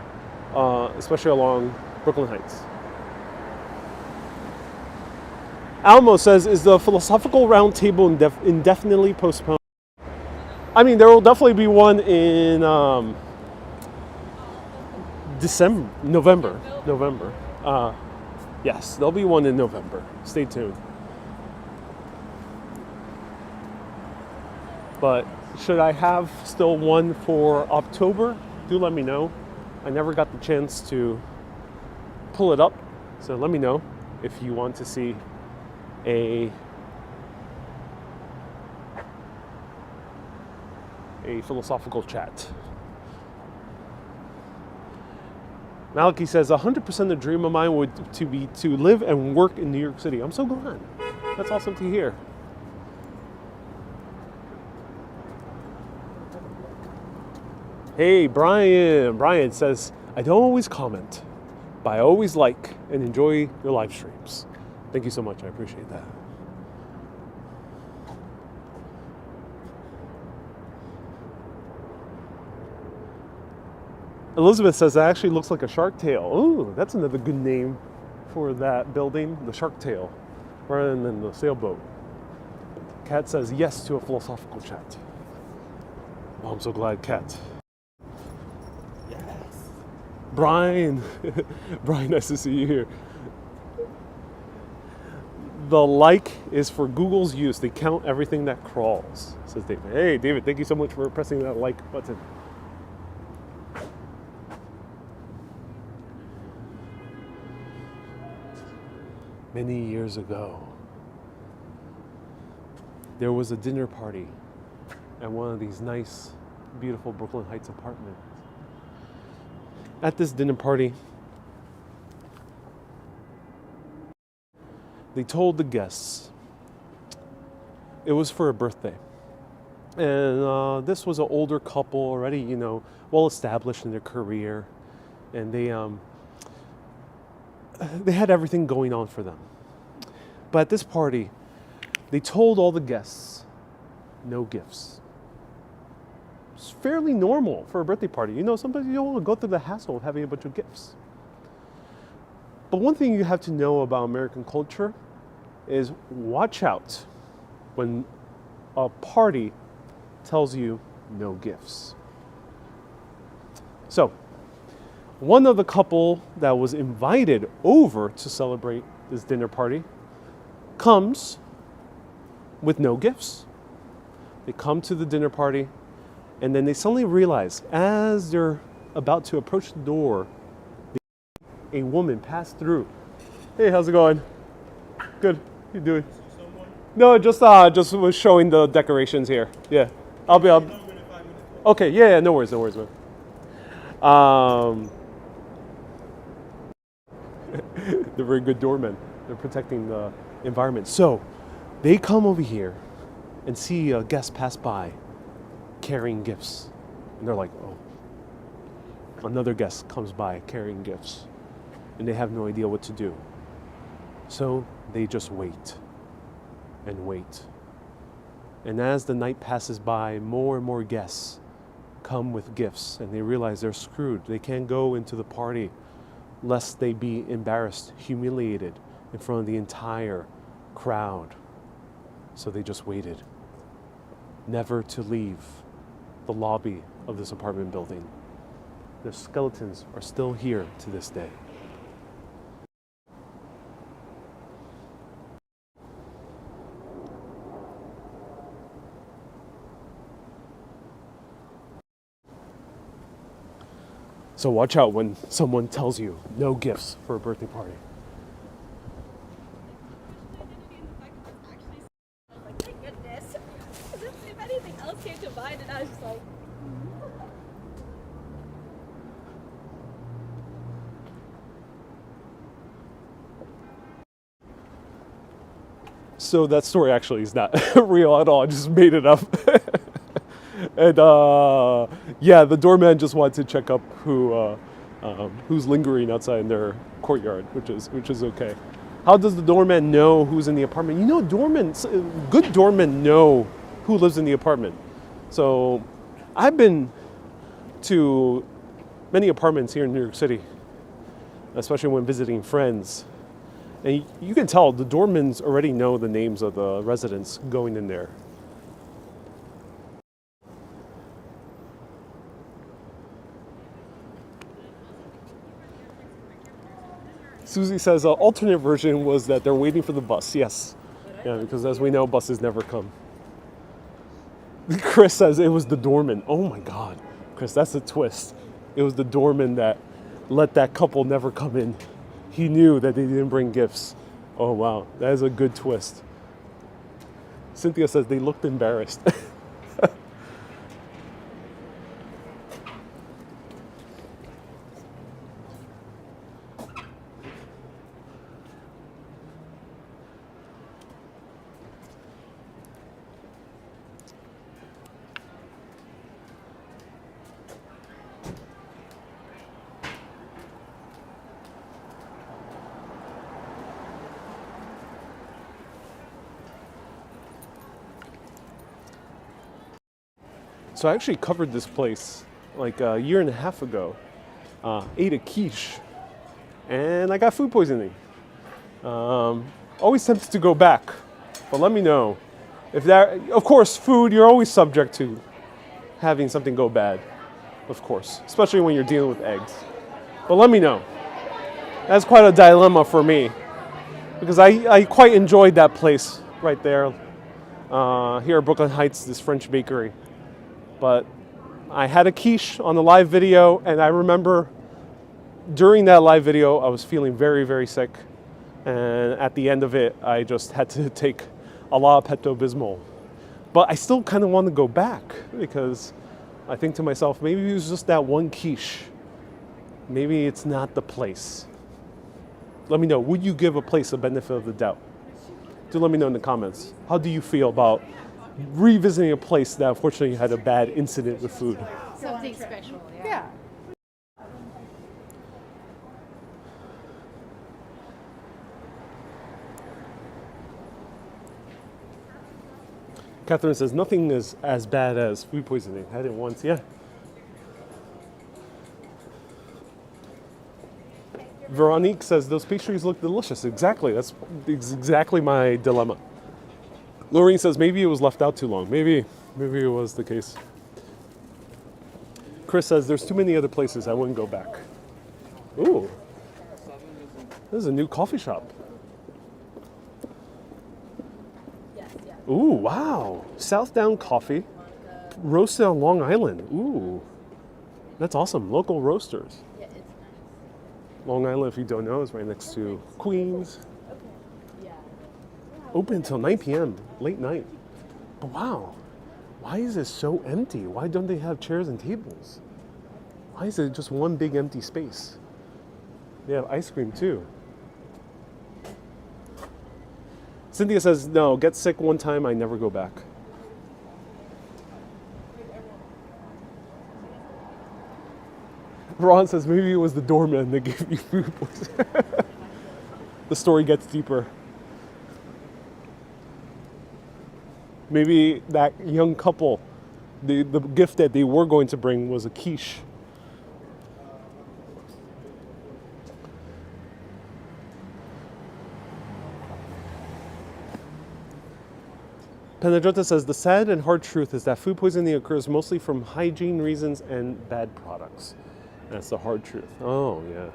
especially along Brooklyn Heights. Almo says, is the philosophical roundtable indefinitely postponed? I mean, there will definitely be one in November. Yes, there'll be one in November. Stay tuned. But should I have still one for October? Do let me know. I never got the chance to pull it up, so let me know if you want to see a philosophical chat. Malachi says 100% the dream of mine would be to live and work in New York City. I'm so glad. That's awesome to hear. Hey, Brian. Brian says, I don't always comment, but I always like and enjoy your live streams. Thank you so much. I appreciate that. Elizabeth says that actually looks like a shark tail. Ooh, that's another good name for that building, the shark tail, rather than the sailboat. Kat says yes to a philosophical chat. Oh, I'm so glad, Kat. Brian, Brian, nice to see you here. The like is for Google's use. They count everything that crawls, says David. Hey, David, thank you so much for pressing that like button. Many years ago, there was a dinner party at one of these nice, beautiful Brooklyn Heights apartments. At this dinner party, they told the guests it was for a birthday. And this was an older couple already, well established in their career. And they had everything going on for them. But at this party, they told all the guests no gifts. It's fairly normal for a birthday party. Sometimes you don't want to go through the hassle of having a bunch of gifts. But one thing you have to know about American culture is watch out when a party tells you no gifts. So, one of the couple that was invited over to celebrate this dinner party comes with no gifts. They come to the dinner party, and then they suddenly realize, as they're about to approach the door, a woman passed through. Hey, how's it going? Good. How you doing? No, just was showing the decorations here. Yeah, I'll be. Okay. Yeah. No worries, man. They're very good doormen. They're protecting the environment. So, they come over here and see a guest pass by carrying gifts. And they're like, oh. Another guest comes by carrying gifts. And they have no idea what to do. So they just wait and wait. And as the night passes by, more and more guests come with gifts, and they realize they're screwed. They can't go into the party lest they be embarrassed, humiliated in front of the entire crowd. So they just waited, never to leave the lobby of this apartment building. Their skeletons are still here to this day. So watch out when someone tells you no gifts for a birthday party. Thank goodness. I didn't see if anything else came to mind, and I was just like, So that story actually is not real at all. I just made it up. And yeah, the doorman just wanted to check up who's lingering outside in their courtyard, which is okay. How does the doorman know who's in the apartment? Good doormen know who lives in the apartment. So I've been to many apartments here in New York City, especially when visiting friends. And you can tell the doormans already know the names of the residents going in there. Susie says an alternate version was that they're waiting for the bus. Yes. Yeah, because as we know, buses never come. Chris says it was the doorman. Oh my God. Chris, that's a twist. It was the doorman that let that couple never come in. He knew that they didn't bring gifts. Oh wow, that is a good twist. Cynthia says they looked embarrassed. So I actually covered this place like a year and a half ago. Ate a quiche, and I got food poisoning. Always tempted to go back, but let me know. If that, of course, food, you're always subject to having something go bad, of course, especially when you're dealing with eggs. But let me know. That's quite a dilemma for me, because I quite enjoyed that place right there, here at Brooklyn Heights, this French bakery. But I had a quiche on the live video, and I remember during that live video, I was feeling very, very sick. And at the end of it, I just had to take a lot of Pepto-Bismol. But I still kind of want to go back, because I think to myself, maybe it was just that one quiche. Maybe it's not the place. Let me know, would you give a place a benefit of the doubt? Do let me know in the comments. How do you feel about revisiting a place that unfortunately had a bad incident with food? Something special, yeah. Catherine says nothing is as bad as food poisoning. Had it once, yeah. Veronique says those pastries look delicious. Exactly, that's exactly my dilemma. Lorraine says maybe it was left out too long. Maybe it was the case. Chris says there's too many other places I wouldn't go back. Ooh, this is a new coffee shop. Ooh, wow. Southdown Coffee, roasted on Long Island. Ooh, that's awesome. Local roasters. Yeah, it's nice. Long Island, if you don't know, is right next to Queens. Open until 9 p.m., late night. But wow, why is it so empty? Why don't they have chairs and tables? Why is it just one big empty space? They have ice cream too. Cynthia says, no, get sick one time, I never go back. Ron says, maybe it was the doorman that gave you food poisoning. The story gets deeper. Maybe that young couple, the gift that they were going to bring was a quiche. Penadrota says, the sad and hard truth is that food poisoning occurs mostly from hygiene reasons and bad products. That's the hard truth. Oh, yeah.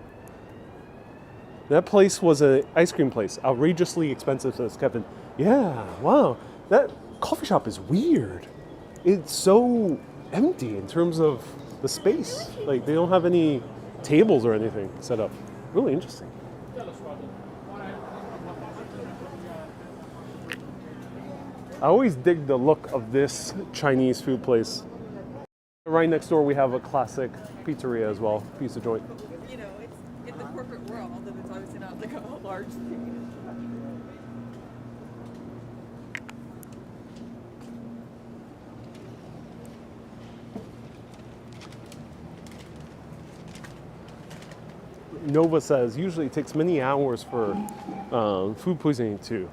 That place was an ice cream place. Outrageously expensive, says Kevin. Yeah, wow. That coffee shop is weird. It's so empty in terms of the space. Like, they don't have any tables or anything set up. Really interesting. I always dig the look of this Chinese food place. Right next door we have a classic pizzeria as well, pizza joint. You know, it's in the corporate world, and it's obviously not like a large thing. Nova says usually it takes many hours for food poisoning too.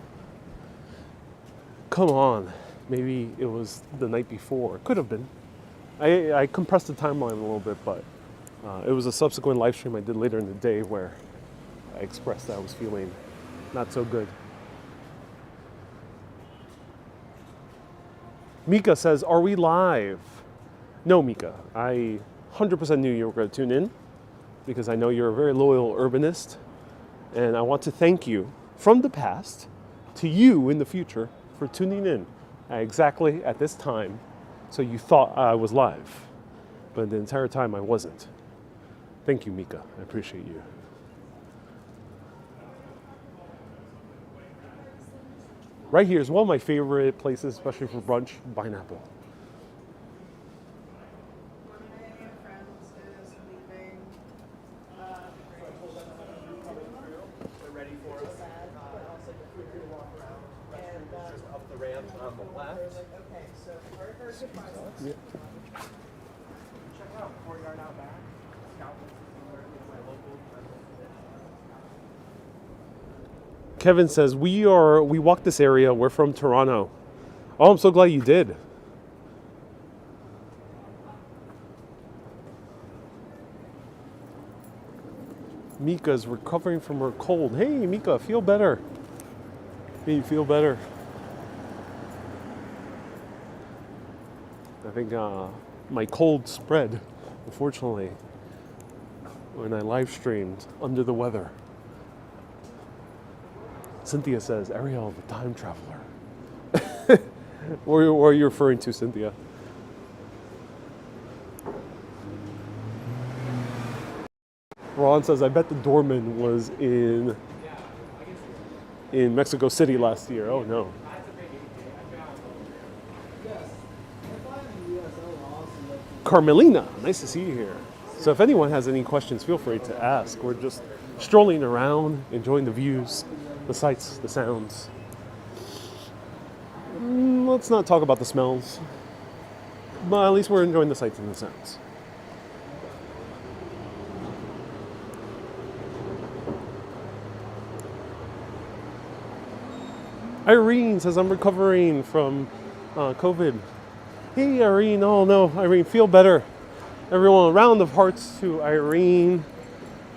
Come on, Maybe it was the night before. It could have been. I compressed the timeline a little bit, but it was a subsequent live stream I did later in the day where I expressed that I was feeling not so good. Mika says, are we live? No, Mika. I 100% knew you were going to tune in because I know you're a very loyal urbanist. And I want to thank you from the past to you in the future for tuning in exactly at this time. So you thought I was live, but the entire time I wasn't. Thank you, Mika. I appreciate you. Right here is one of my favorite places, especially for brunch, Pineapple. Yeah. Check out courtyard out back. Kevin says, we walked this area. We're from Toronto. Oh, I'm so glad you did. Mika's recovering from her cold. Hey, Mika, feel better. Hey, you feel better. I think my cold spread, unfortunately, when I live streamed under the weather. Cynthia says, Ariel, the time traveler. What are you referring to, Cynthia? Ron says, I bet the doorman was in Mexico City last year. Oh, no. Carmelina, nice to see you here. So if anyone has any questions, feel free to ask. We're just strolling around, enjoying the views, the sights, the sounds. Let's not talk about the smells, but at least we're enjoying the sights and the sounds. Irene says, I'm recovering from COVID. Hey, Irene. Oh, no, Irene, feel better. Everyone, a round of hearts to Irene,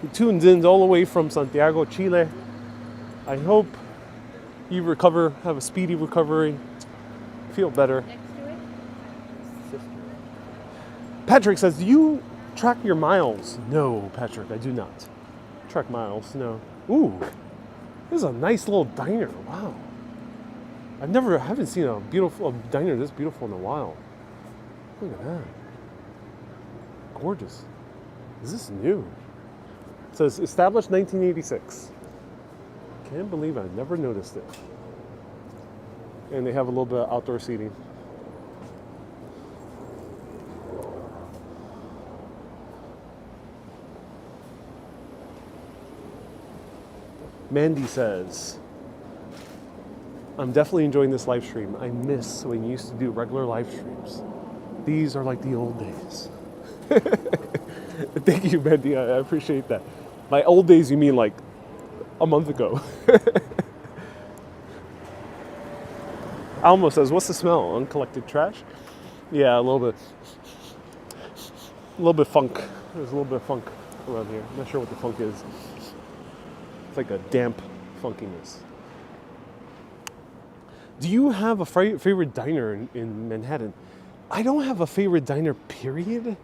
who tunes in all the way from Santiago, Chile. I hope you recover, have a speedy recovery, feel better. Next to it. Patrick says, do you track your miles? No, Patrick, I do not. Track miles, no. Ooh, this is a nice little diner. Wow. I haven't seen a diner this beautiful in a while. Look at that. Gorgeous. Is this new? It says established 1986. Can't believe I never noticed it. And they have a little bit of outdoor seating. Mandy says, I'm definitely enjoying this live stream. I miss when you used to do regular live streams. These are like the old days. Thank you, Mandy. I appreciate that. By old days, you mean like a month ago. Almo says, what's the smell? Uncollected trash? Yeah, a little bit funk. There's a little bit of funk around here. I'm not sure what the funk is. It's like a damp funkiness. Do you have a favorite diner in Manhattan? I don't have a favorite diner, period.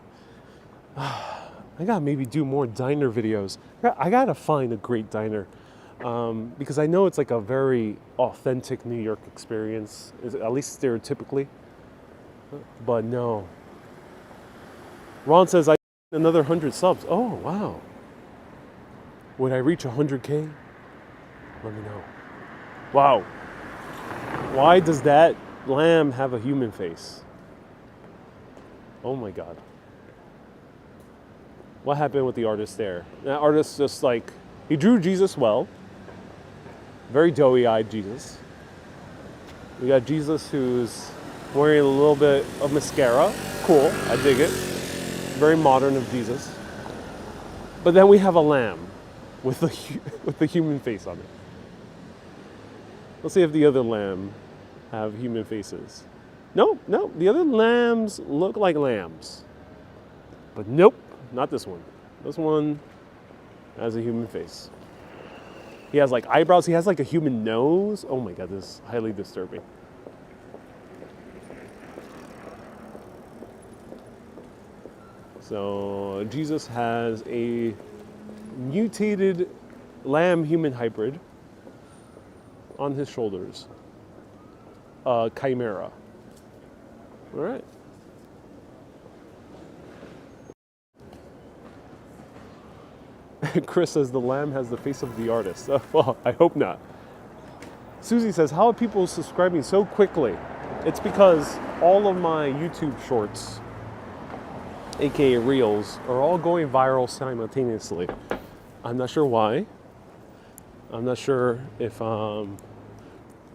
I gotta maybe do more diner videos. I gotta find a great diner because I know it's like a very authentic New York experience, at least stereotypically. But no. Ron says, I need another 100 subs. Oh, wow. Would I reach 100K? Let me know. Wow. Why does that lamb have a human face? Oh my God. What happened with the artist there? That artist just like, he drew Jesus well. Very doughy-eyed Jesus. We got Jesus who's wearing a little bit of mascara. Cool, I dig it. Very modern of Jesus. But then we have a lamb with the human face on it. Let's see if the other lamb have human faces. Nope, nope. The other lambs look like lambs. But nope, not this one. This one has a human face. He has like eyebrows. He has like a human nose. Oh my God, this is highly disturbing. So Jesus has a mutated lamb-human hybrid on his shoulders. A chimera. All right. Chris says the lamb has the face of the artist. Well, I hope not. Susie says, how are people subscribing so quickly? It's because all of my YouTube shorts, aka Reels, are all going viral simultaneously. I'm not sure why. I'm not sure if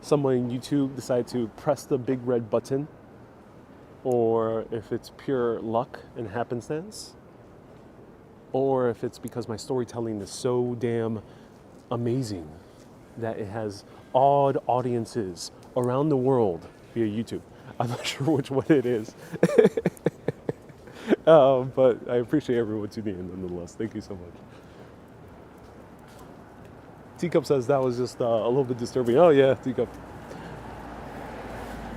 someone in YouTube decided to press the big red button, or if it's pure luck and happenstance, or if it's because my storytelling is so damn amazing that it has odd audiences around the world via YouTube. I'm not sure which one it is. But I appreciate everyone tuning in nonetheless. Thank you so much. Teacup says that was just a little bit disturbing. Oh yeah, Teacup.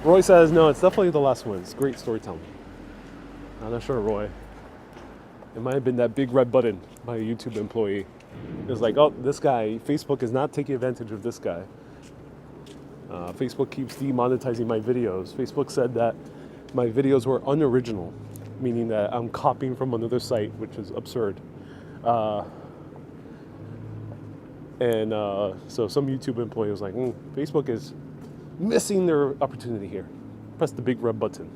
Roy says, no, it's definitely the last one. It's great storytelling. I'm not sure, Roy. It might have been that big red button by a YouTube employee. It was like, oh, this guy, Facebook is not taking advantage of this guy. Facebook keeps demonetizing my videos. Facebook said that my videos were unoriginal, meaning that I'm copying from another site, which is absurd. So some YouTube employee was like, Facebook is missing their opportunity here. Press the big red button.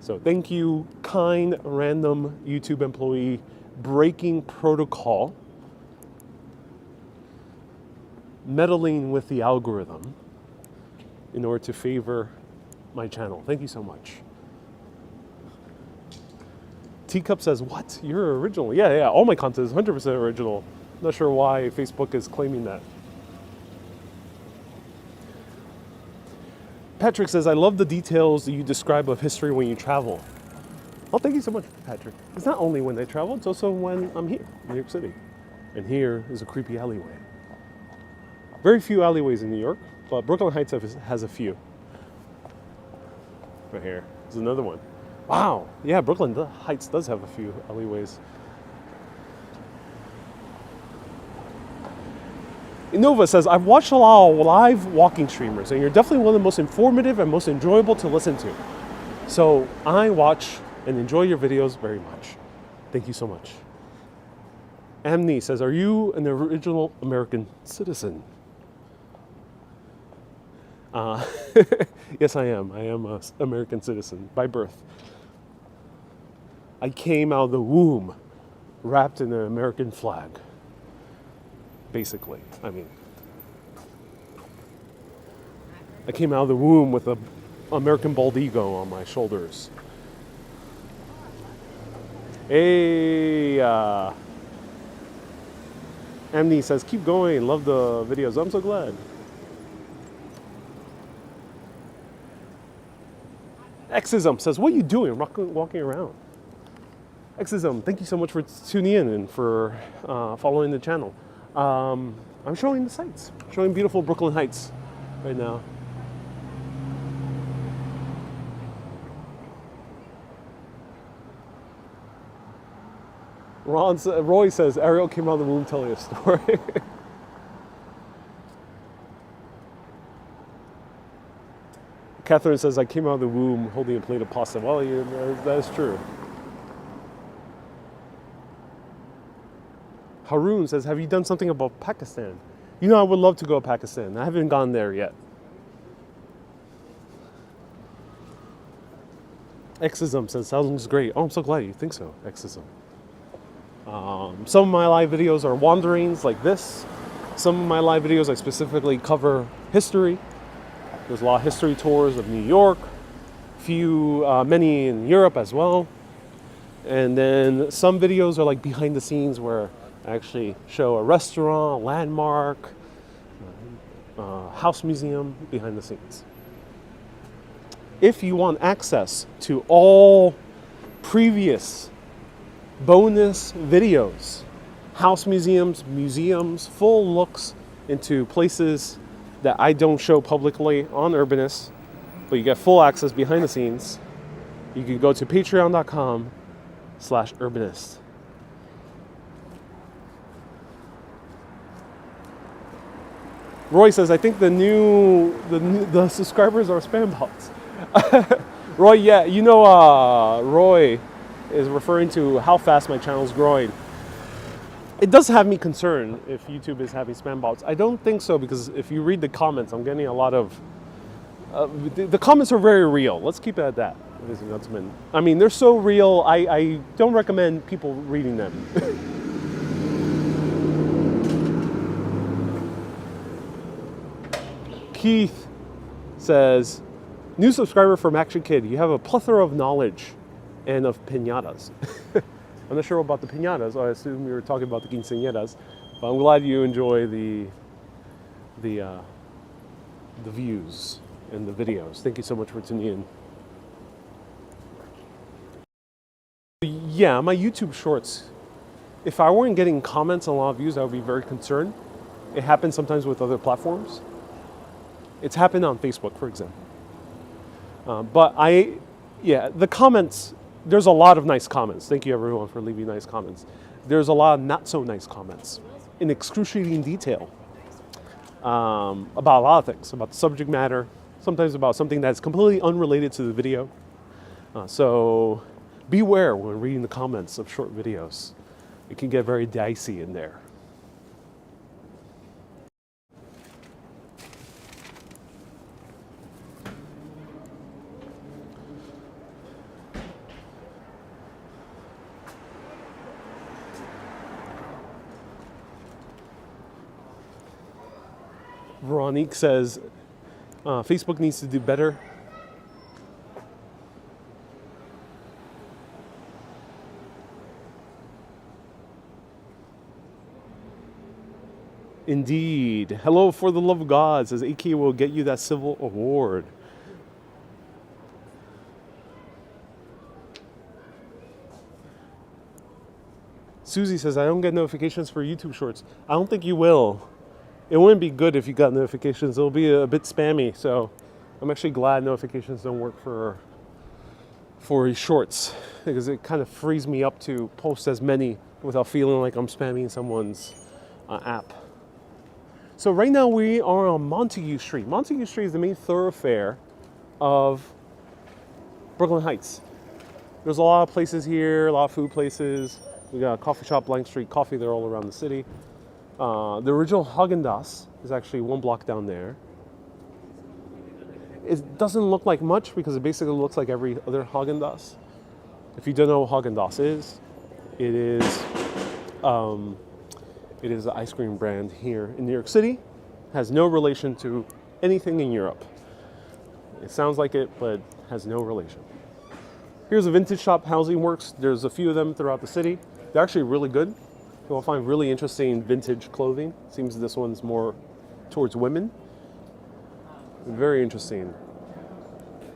So thank you, kind, random YouTube employee, breaking protocol, meddling with the algorithm in order to favor my channel. Thank you so much. Teacup says, what? You're original? Yeah, all my content is 100% original. Not sure why Facebook is claiming that. Patrick says, I love the details that you describe of history when you travel. Well, thank you so much, Patrick. It's not only when I travel, it's also when I'm here in New York City. And here is a creepy alleyway. Very few alleyways in New York, but Brooklyn Heights has a few. Right here. There's another one. Wow. Yeah, Brooklyn Heights does have a few alleyways. Innova says, I've watched a lot of live walking streamers, and you're definitely one of the most informative and most enjoyable to listen to. So I watch and enjoy your videos very much. Thank you so much. Amni says, are you an original American citizen? Yes, I am. I am an American citizen by birth. I came out of the womb wrapped in an American flag. Basically, I mean, I came out of the womb with an American bald ego on my shoulders. Hey, Amni says, keep going, love the videos. I'm so glad. Exism says, what are you doing walking around? Exism, thank you so much for tuning in and for following the channel. I'm showing the sights, showing beautiful Brooklyn Heights right now. Roy says, Ariel came out of the womb telling a story. Catherine says, I came out of the womb holding a plate of pasta. Well, that is true. Haroon says, have you done something about Pakistan? You know, I would love to go to Pakistan. I haven't gone there yet. Exism says, sounds great. Oh, I'm so glad you think so, Exism. Some of my live videos are wanderings like this. Some of my live videos I specifically cover history. There's a lot of history tours of New York, many in Europe as well. And then some videos are like behind the scenes where I actually show a restaurant, a landmark, house museum behind the scenes. If you want access to all previous bonus videos, house museums, full looks into places that I don't show publicly on Urbanist, but you get full access behind the scenes, you can go to patreon.com/urbanist. Roy says, I think the subscribers are spam bots. Roy, yeah, Roy is referring to how fast my channel is growing. It does have me concerned if YouTube is having spam bots. I don't think so, because if you read the comments, I'm getting a lot of... the comments are very real. Let's keep it at that, ladies and gentlemen. I mean, they're so real, I don't recommend people reading them. Keith says, new subscriber from Action Kid. You have a plethora of knowledge and of piñatas. I'm not sure about the piñatas. I assume you were talking about the quinceañeras. But I'm glad you enjoy the views and the videos. Thank you so much for tuning in. Yeah, my YouTube shorts. If I weren't getting comments and a lot of views, I would be very concerned. It happens sometimes with other platforms. It's happened on Facebook, for example. The comments, there's a lot of nice comments. Thank you everyone for leaving nice comments. There's a lot of not so nice comments in excruciating detail about a lot of things, about the subject matter, sometimes about something that's completely unrelated to the video. So beware when reading the comments of short videos. It can get very dicey in there. Veronique says, Facebook needs to do better. Indeed. Hello, for the love of God, says AK will get you that civil award. Susie says, I don't get notifications for YouTube shorts. I don't think you will. It wouldn't be good if you got notifications. It'll be a bit spammy. So I'm actually glad notifications don't work for shorts, because it kind of frees me up to post as many without feeling like I'm spamming someone's app. So right now we are on Montague Street. Montague Street is the main thoroughfare of Brooklyn Heights. There's a lot of places here, a lot of food places. We got a coffee shop, Blank Street Coffee. They're all around the city. The original Haagen-Dazs is actually one block down there. It doesn't look like much because it basically looks like every other Haagen-Dazs. If you don't know what Haagen-Dazs is, it is an ice cream brand here in New York City. Has no relation to anything in Europe. It sounds like it, but has no relation. Here's a vintage shop, Housing Works. There's a few of them throughout the city. They're actually really good. You'll find really interesting vintage clothing. Seems this one's more towards women. Very interesting.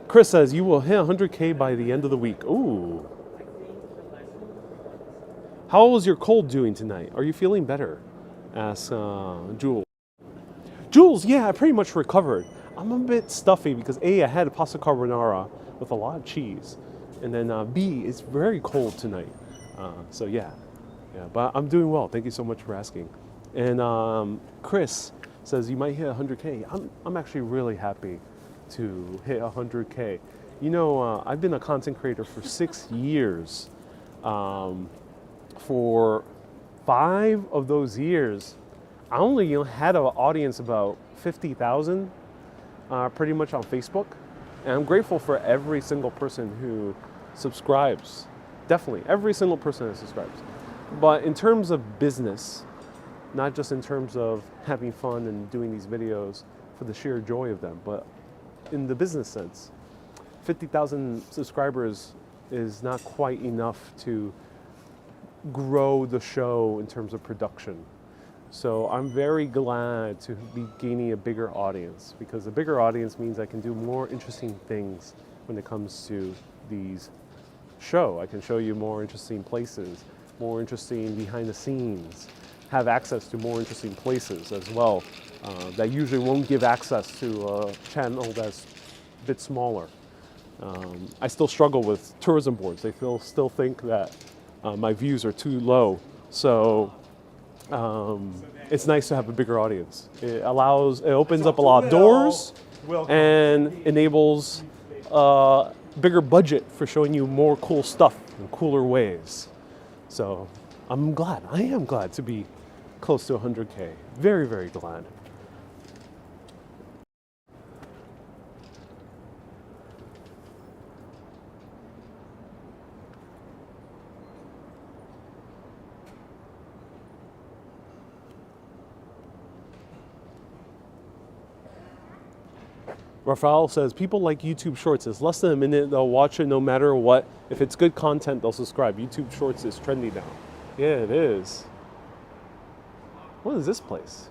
Chris says you will hit 100K by the end of the week. Ooh. How was your cold doing tonight? Are you feeling better? Asks Jules. Jules, yeah, I pretty much recovered. I'm a bit stuffy because A, I had a pasta carbonara with a lot of cheese. And then B, it's very cold tonight. So yeah, but I'm doing well. Thank you so much for asking. And Chris says you might hit 100K. I'm actually really happy to hit 100K. You know, I've been a content creator for 6 years. For 5 of those years, I only had an audience about 50,000, pretty much on Facebook. And I'm grateful for every single person who subscribes. Definitely, every single person that subscribes. But in terms of business, not just in terms of having fun and doing these videos for the sheer joy of them, but in the business sense, 50,000 subscribers is not quite enough to grow the show in terms of production. So I'm very glad to be gaining a bigger audience, because a bigger audience means I can do more interesting things when it comes to these show. I can show you more interesting places, more interesting behind the scenes, have access to more interesting places as well that usually won't give access to a channel that's a bit smaller. I still struggle with tourism boards. They still think that my views are too low. So it's nice to have a bigger audience. It opens up a lot of doors and enables a bigger budget for showing you more cool stuff in cooler ways. So I am glad to be close to 100K. Very, very glad. Rafael says, people like YouTube Shorts. It's less than a minute. They'll watch it no matter what. If it's good content, they'll subscribe. YouTube Shorts is trendy now. Yeah, it is. What is this place?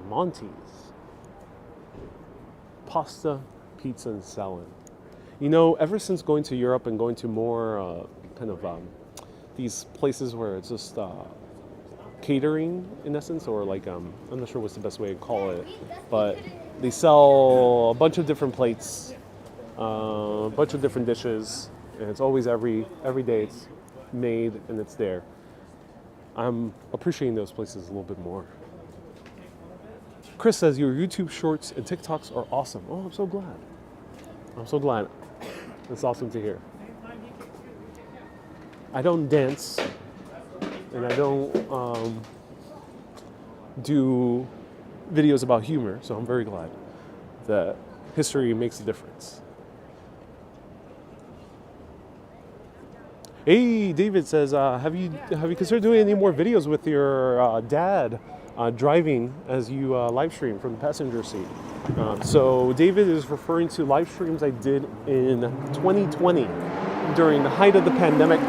Monty's. Pasta, pizza, and salad. You know, ever since going to Europe and going to more these places where it's just catering, in essence, or like, I'm not sure what's the best way to call it, but they sell a bunch of different plates, a bunch of different dishes, and it's always every day it's made and it's there. I'm appreciating those places a little bit more. Chris says, your YouTube Shorts and TikToks are awesome. Oh, I'm so glad. I'm so glad. It's awesome to hear. I don't dance, and I don't do videos about humor, so I'm very glad that history makes a difference. Hey, David says, have you considered doing any more videos with your dad driving as you live stream from the passenger seat? So David is referring to live streams I did in 2020 during the height of the pandemic.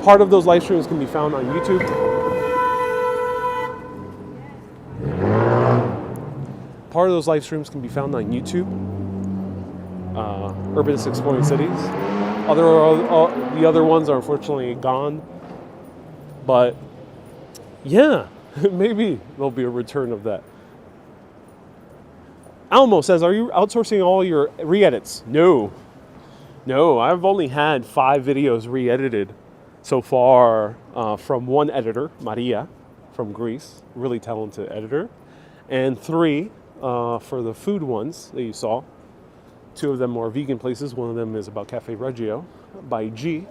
Part of those live streams can be found on YouTube. Part of those live streams can be found on YouTube, Urbanist Exploring Cities. The other ones are unfortunately gone. But yeah, maybe there'll be a return of that. Almo says, are you outsourcing all your re-edits? No, I've only had 5 videos re-edited so far from one editor, Maria, from Greece, really talented editor, and 3 for the food ones that you saw. 2 of them are vegan places. One of them is about Cafe Reggio by G,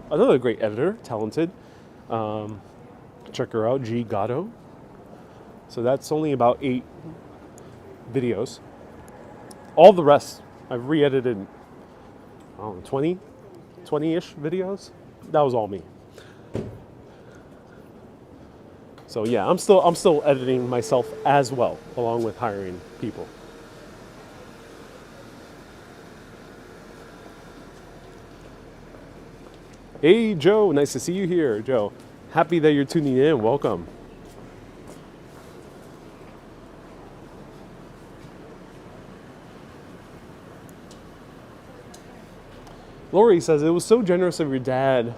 another great editor, talented. Check her out, G Gatto. So that's only about 8 videos. All the rest I've re-edited, I don't know, 20-ish videos. That was all me. So yeah, I'm still editing myself as well, along with hiring people. Hey Joe, nice to see you here, Joe. Happy that you're tuning in. Welcome. Lori says, it was so generous of your dad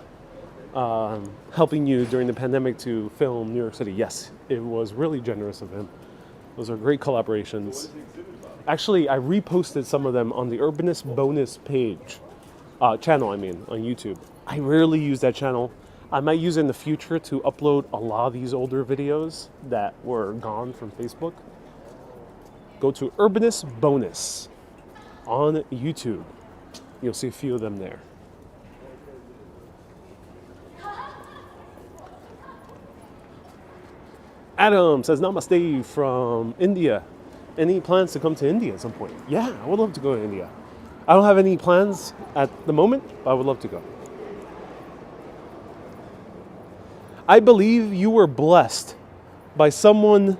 helping you during the pandemic to film New York City. Yes, it was really generous of him. Those are great collaborations. Actually, I reposted some of them on the Urbanist bonus page, channel on YouTube. I rarely use that channel. I might use it in the future to upload a lot of these older videos that were gone from Facebook. Go to Urbanist bonus on YouTube. You'll see a few of them there. Adam says, Namaste from India. Any plans to come to India at some point? Yeah, I would love to go to India. I don't have any plans at the moment, but I would love to go. I believe you were blessed by someone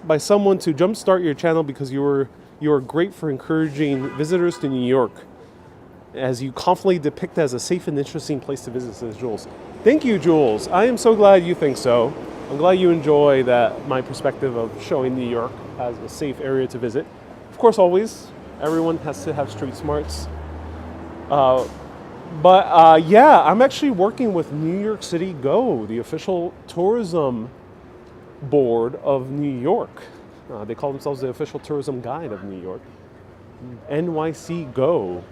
to jumpstart your channel because you are great for encouraging visitors to New York, as you confidently depict as a safe and interesting place to visit, says Jules. Thank you, Jules. I am so glad you think so. I'm glad you enjoy that my perspective of showing New York as a safe area to visit. Of course, always everyone has to have street smarts. Yeah, I'm actually working with New York City Go, the official tourism board of New York. They call themselves the official tourism guide of New York, NYC Go.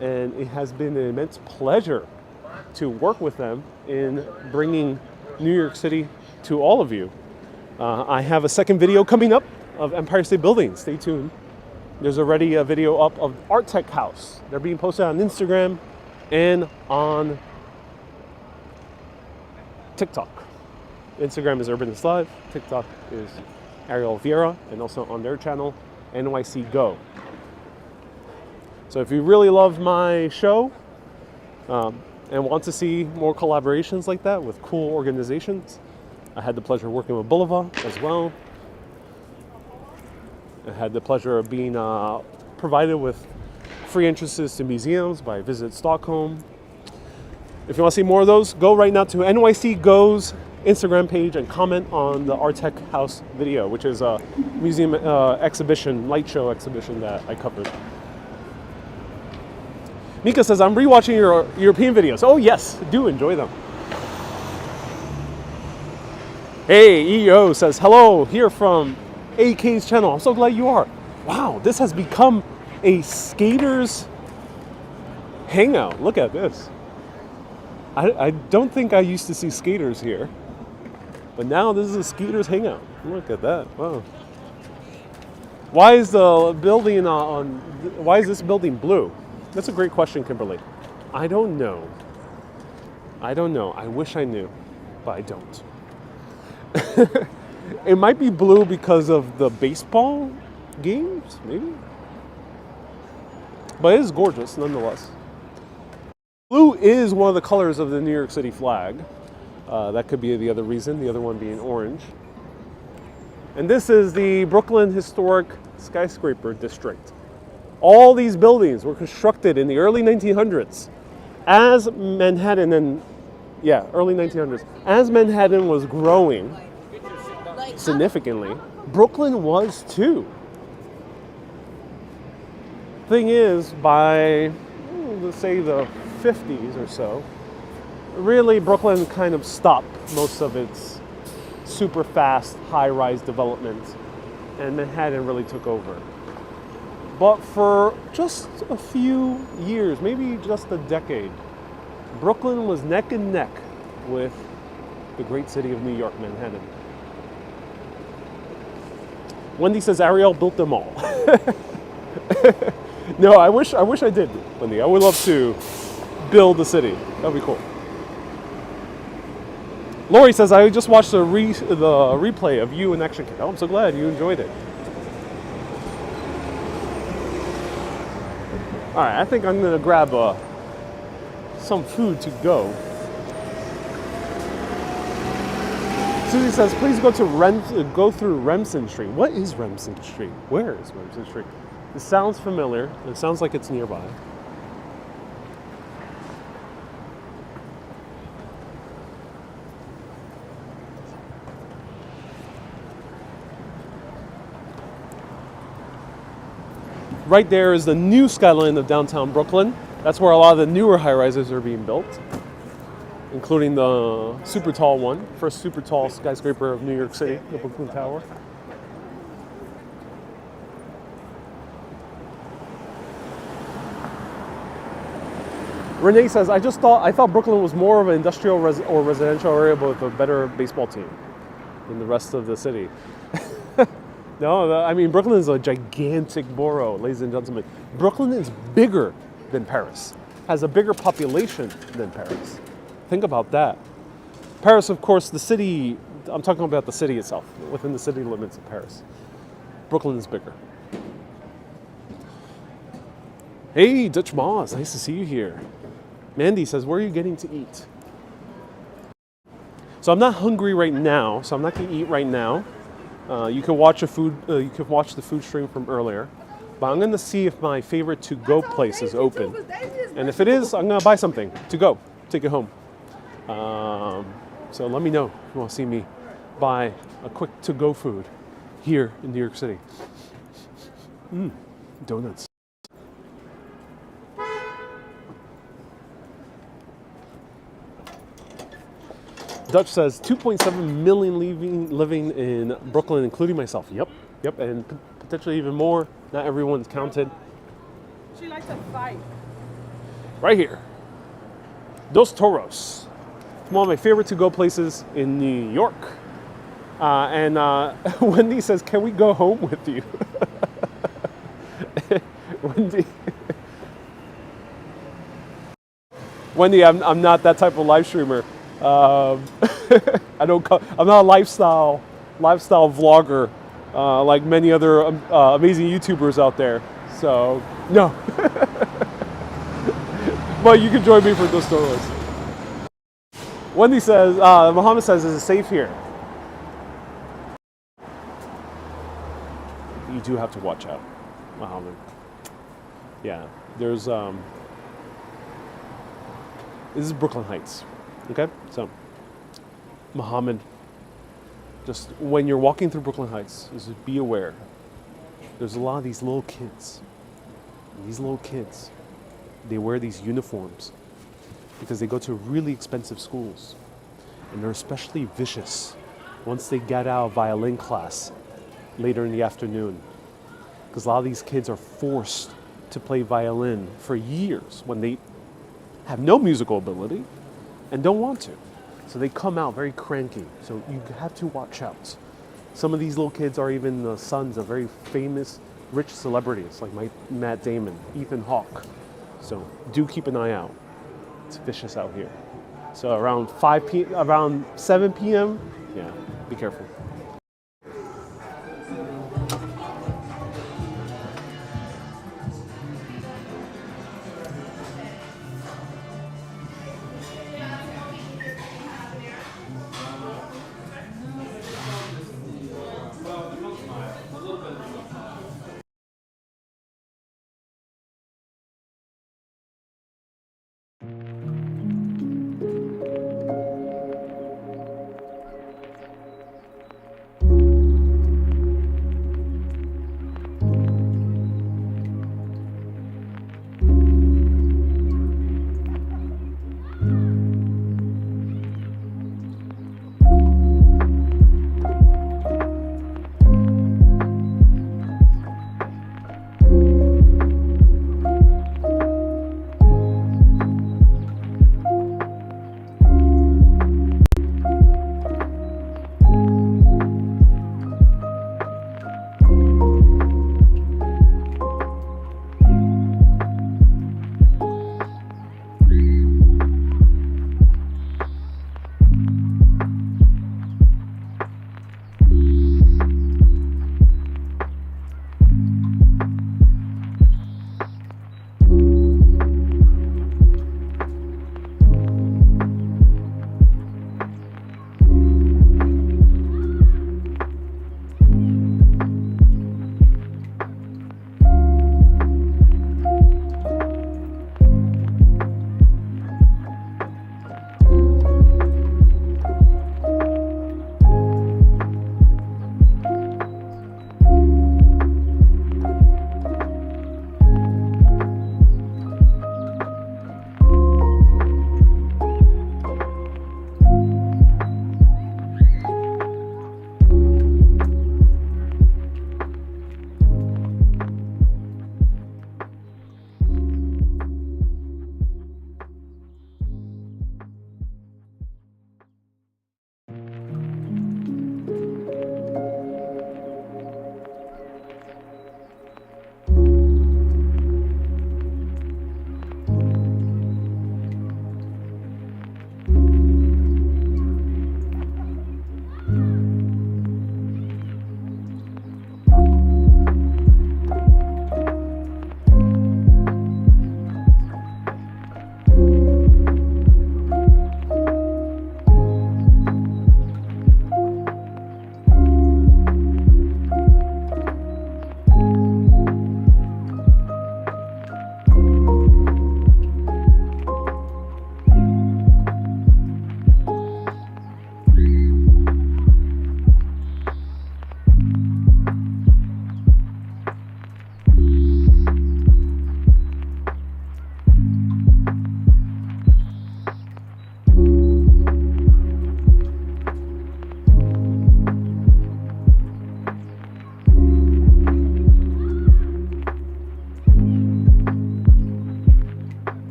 And it has been an immense pleasure to work with them in bringing New York City to all of you. I have a second video coming up of Empire State Building. Stay tuned. There's already a video up of Art Tech House. They're being posted on Instagram and on TikTok. Instagram is Urban is Live. TikTok is Ariel Vieira, and also on their channel, NYC Go. So if you really love my show and want to see more collaborations like that with cool organizations, I had the pleasure of working with Boulevard as well. I had the pleasure of being provided with free entrances to museums by Visit Stockholm. If you want to see more of those, go right now to NYC Go's Instagram page and comment on the Art Tech House video, which is a museum exhibition, light show exhibition that I covered. Mika says, I'm rewatching your European videos. Oh yes, do enjoy them. Hey, EO says, hello, here from AK's channel. I'm so glad you are. Wow, this has become a skaters hangout. Look at this. I don't think I used to see skaters here, but now this is a skaters hangout. Look at that. Wow. Why is the building why is this building blue? That's a great question, Kimberly. I don't know. I wish I knew, but I don't. It might be blue because of the baseball games, maybe. But it is gorgeous nonetheless. Blue is one of the colors of the New York City flag. That could be the other reason, the other one being orange. And this is the Brooklyn Historic Skyscraper District. All these buildings were constructed in the early 1900s as Manhattan, early 1900s. As Manhattan was growing significantly, Brooklyn was too. Thing is, by let's say the 50s or so, really Brooklyn kind of stopped most of its super fast high-rise development, and Manhattan really took over. But for just a few years, maybe just a decade, Brooklyn was neck and neck with the great city of New York, Manhattan. Wendy says Ariel built them all. No, I wish I did, Wendy. I would love to build the city. That'd be cool. Lori says I just watched the replay of you in Action Kid. Oh, I'm so glad you enjoyed it. All right, I think I'm gonna grab some food to go. Susie says, please go through Remsen Street. What is Remsen Street? Where is Remsen Street? It sounds familiar. It sounds like it's nearby. Right there is the new skyline of downtown Brooklyn. That's where a lot of the newer high-rises are being built, including the super tall one, first super tall skyscraper of New York City, the Brooklyn Tower. Renee says, I thought Brooklyn was more of an industrial or residential area, but with a better baseball team than the rest of the city. No, I mean, Brooklyn is a gigantic borough, ladies and gentlemen. Brooklyn is bigger than Paris, has a bigger population than Paris. Think about that. Paris, of course, the city, I'm talking about the city itself, within the city limits of Paris. Brooklyn is bigger. Hey, Dutch Moss, nice to see you here. Mandy says, where are you getting to eat? So I'm not hungry right now, so I'm not going to eat right now. You can watch the food stream from earlier, but I'm going to see if my favorite to-go place is open. And if it is, I'm going to buy something to go, take it home. So let me know if you want to see me buy a quick to-go food here in New York City. Donuts. Dutch says 2.7 million living in Brooklyn, including myself. Yep, and potentially even more. Not everyone's counted. She likes to fight. Right here, Dos Toros. One of my favorite to-go places in New York. And Wendy says, "Can we go home with you?" Wendy, I'm not that type of live streamer. I'm not a lifestyle vlogger like many other amazing YouTubers out there. So no, but you can join me for Dos Toros. Wendy says, Muhammad says, "Is it safe here?" You do have to watch out, Muhammad. Yeah, there's this is Brooklyn Heights. Okay, so Muhammad, just when you're walking through Brooklyn Heights, just be aware. There's a lot of these little kids. And these little kids, they wear these uniforms because they go to really expensive schools, and they're especially vicious once they get out of violin class later in the afternoon, because a lot of these kids are forced to play violin for years when they have no musical ability and don't want to. So they come out very cranky. So you have to watch out. Some of these little kids are even the sons of very famous, rich celebrities like Matt Damon, Ethan Hawke. So do keep an eye out. It's vicious out here. So around 7 p.m., yeah, be careful.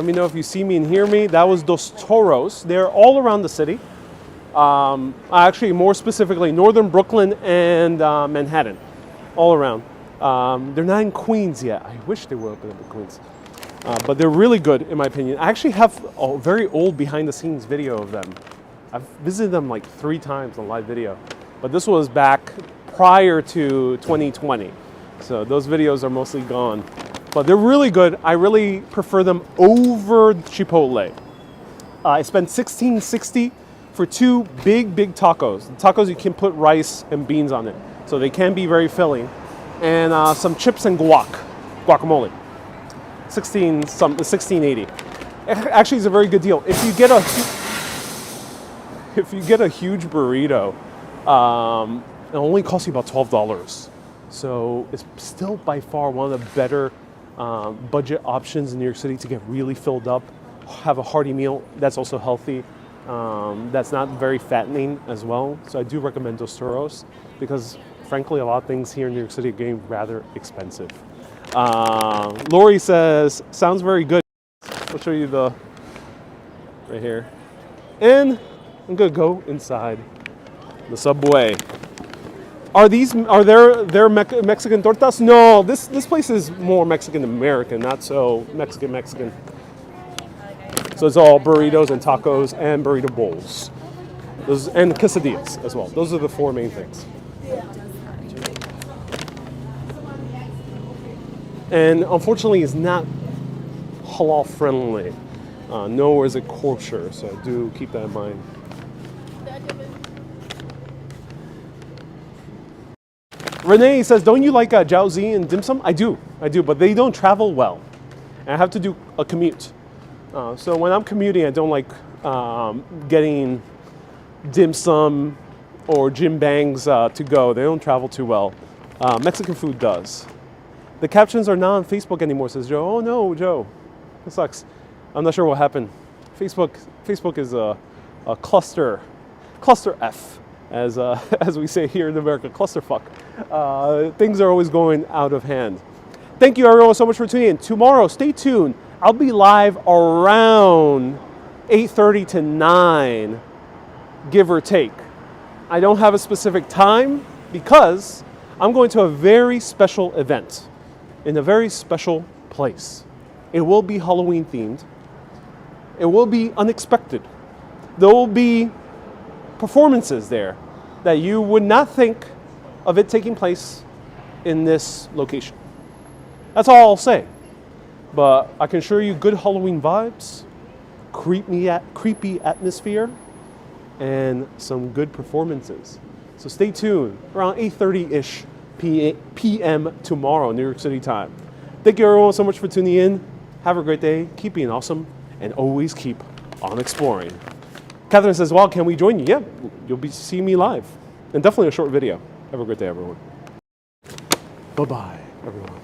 Let me know if you see me and hear me. That was Dos Toros. They're all around the city. Actually, more specifically, northern Brooklyn and Manhattan, all around. They're not in Queens yet. I wish they were open up in Queens. But they're really good, in my opinion. I actually have a very old behind-the-scenes video of them. I've visited them like 3 times on live video. But this was back prior to 2020. So those videos are mostly gone. But they're really good. I really prefer them over Chipotle. I spent $16.60 for 2 big tacos. Tacos you can put rice and beans on it. So they can be very filling. And some chips and guacamole. $16.80. Actually, it's a very good deal. If you get a huge burrito, it only costs you about $12. So it's still by far one of the better budget options in New York City to get really filled up, have a hearty meal that's also healthy, that's not very fattening as well. So I do recommend Dos Toros because frankly a lot of things here in New York City are getting rather expensive. Lori says, sounds very good. I'll show you the, right here. And I'm gonna go inside the subway. Are there Mexican tortas? No, this place is more Mexican American, not so Mexican. So it's all burritos and tacos and burrito bowls. And quesadillas as well. Those are the 4 main things. And unfortunately, it's not halal friendly. Nor is it kosher, so do keep that in mind. Renee says, don't you like jiaozi and dim sum? I do, but they don't travel well. And I have to do a commute. So when I'm commuting, I don't like getting dim sum or jim bangs to go. They don't travel too well. Mexican food does. The captions are not on Facebook anymore, says Joe. Oh no, Joe, that sucks. I'm not sure what happened. Facebook is a cluster F. As we say here in America, clusterfuck. Things are always going out of hand. Thank you everyone so much for tuning in. Tomorrow, stay tuned. I'll be live around 8:30 to 9, give or take. I don't have a specific time because I'm going to a very special event in a very special place. It will be Halloween themed. It will be unexpected. There will be performances there that you would not think of it taking place in this location. That's all I'll say. But I can assure you good Halloween vibes, creepy atmosphere, and some good performances. So stay tuned around 8:30-ish p.m. tomorrow, New York City time. Thank you everyone so much for tuning in. Have a great day. Keep being awesome. And always keep on exploring. Catherine says, well, can we join you? Yeah, you'll be seeing me live. And definitely a short video. Have a great day, everyone. Bye-bye, everyone.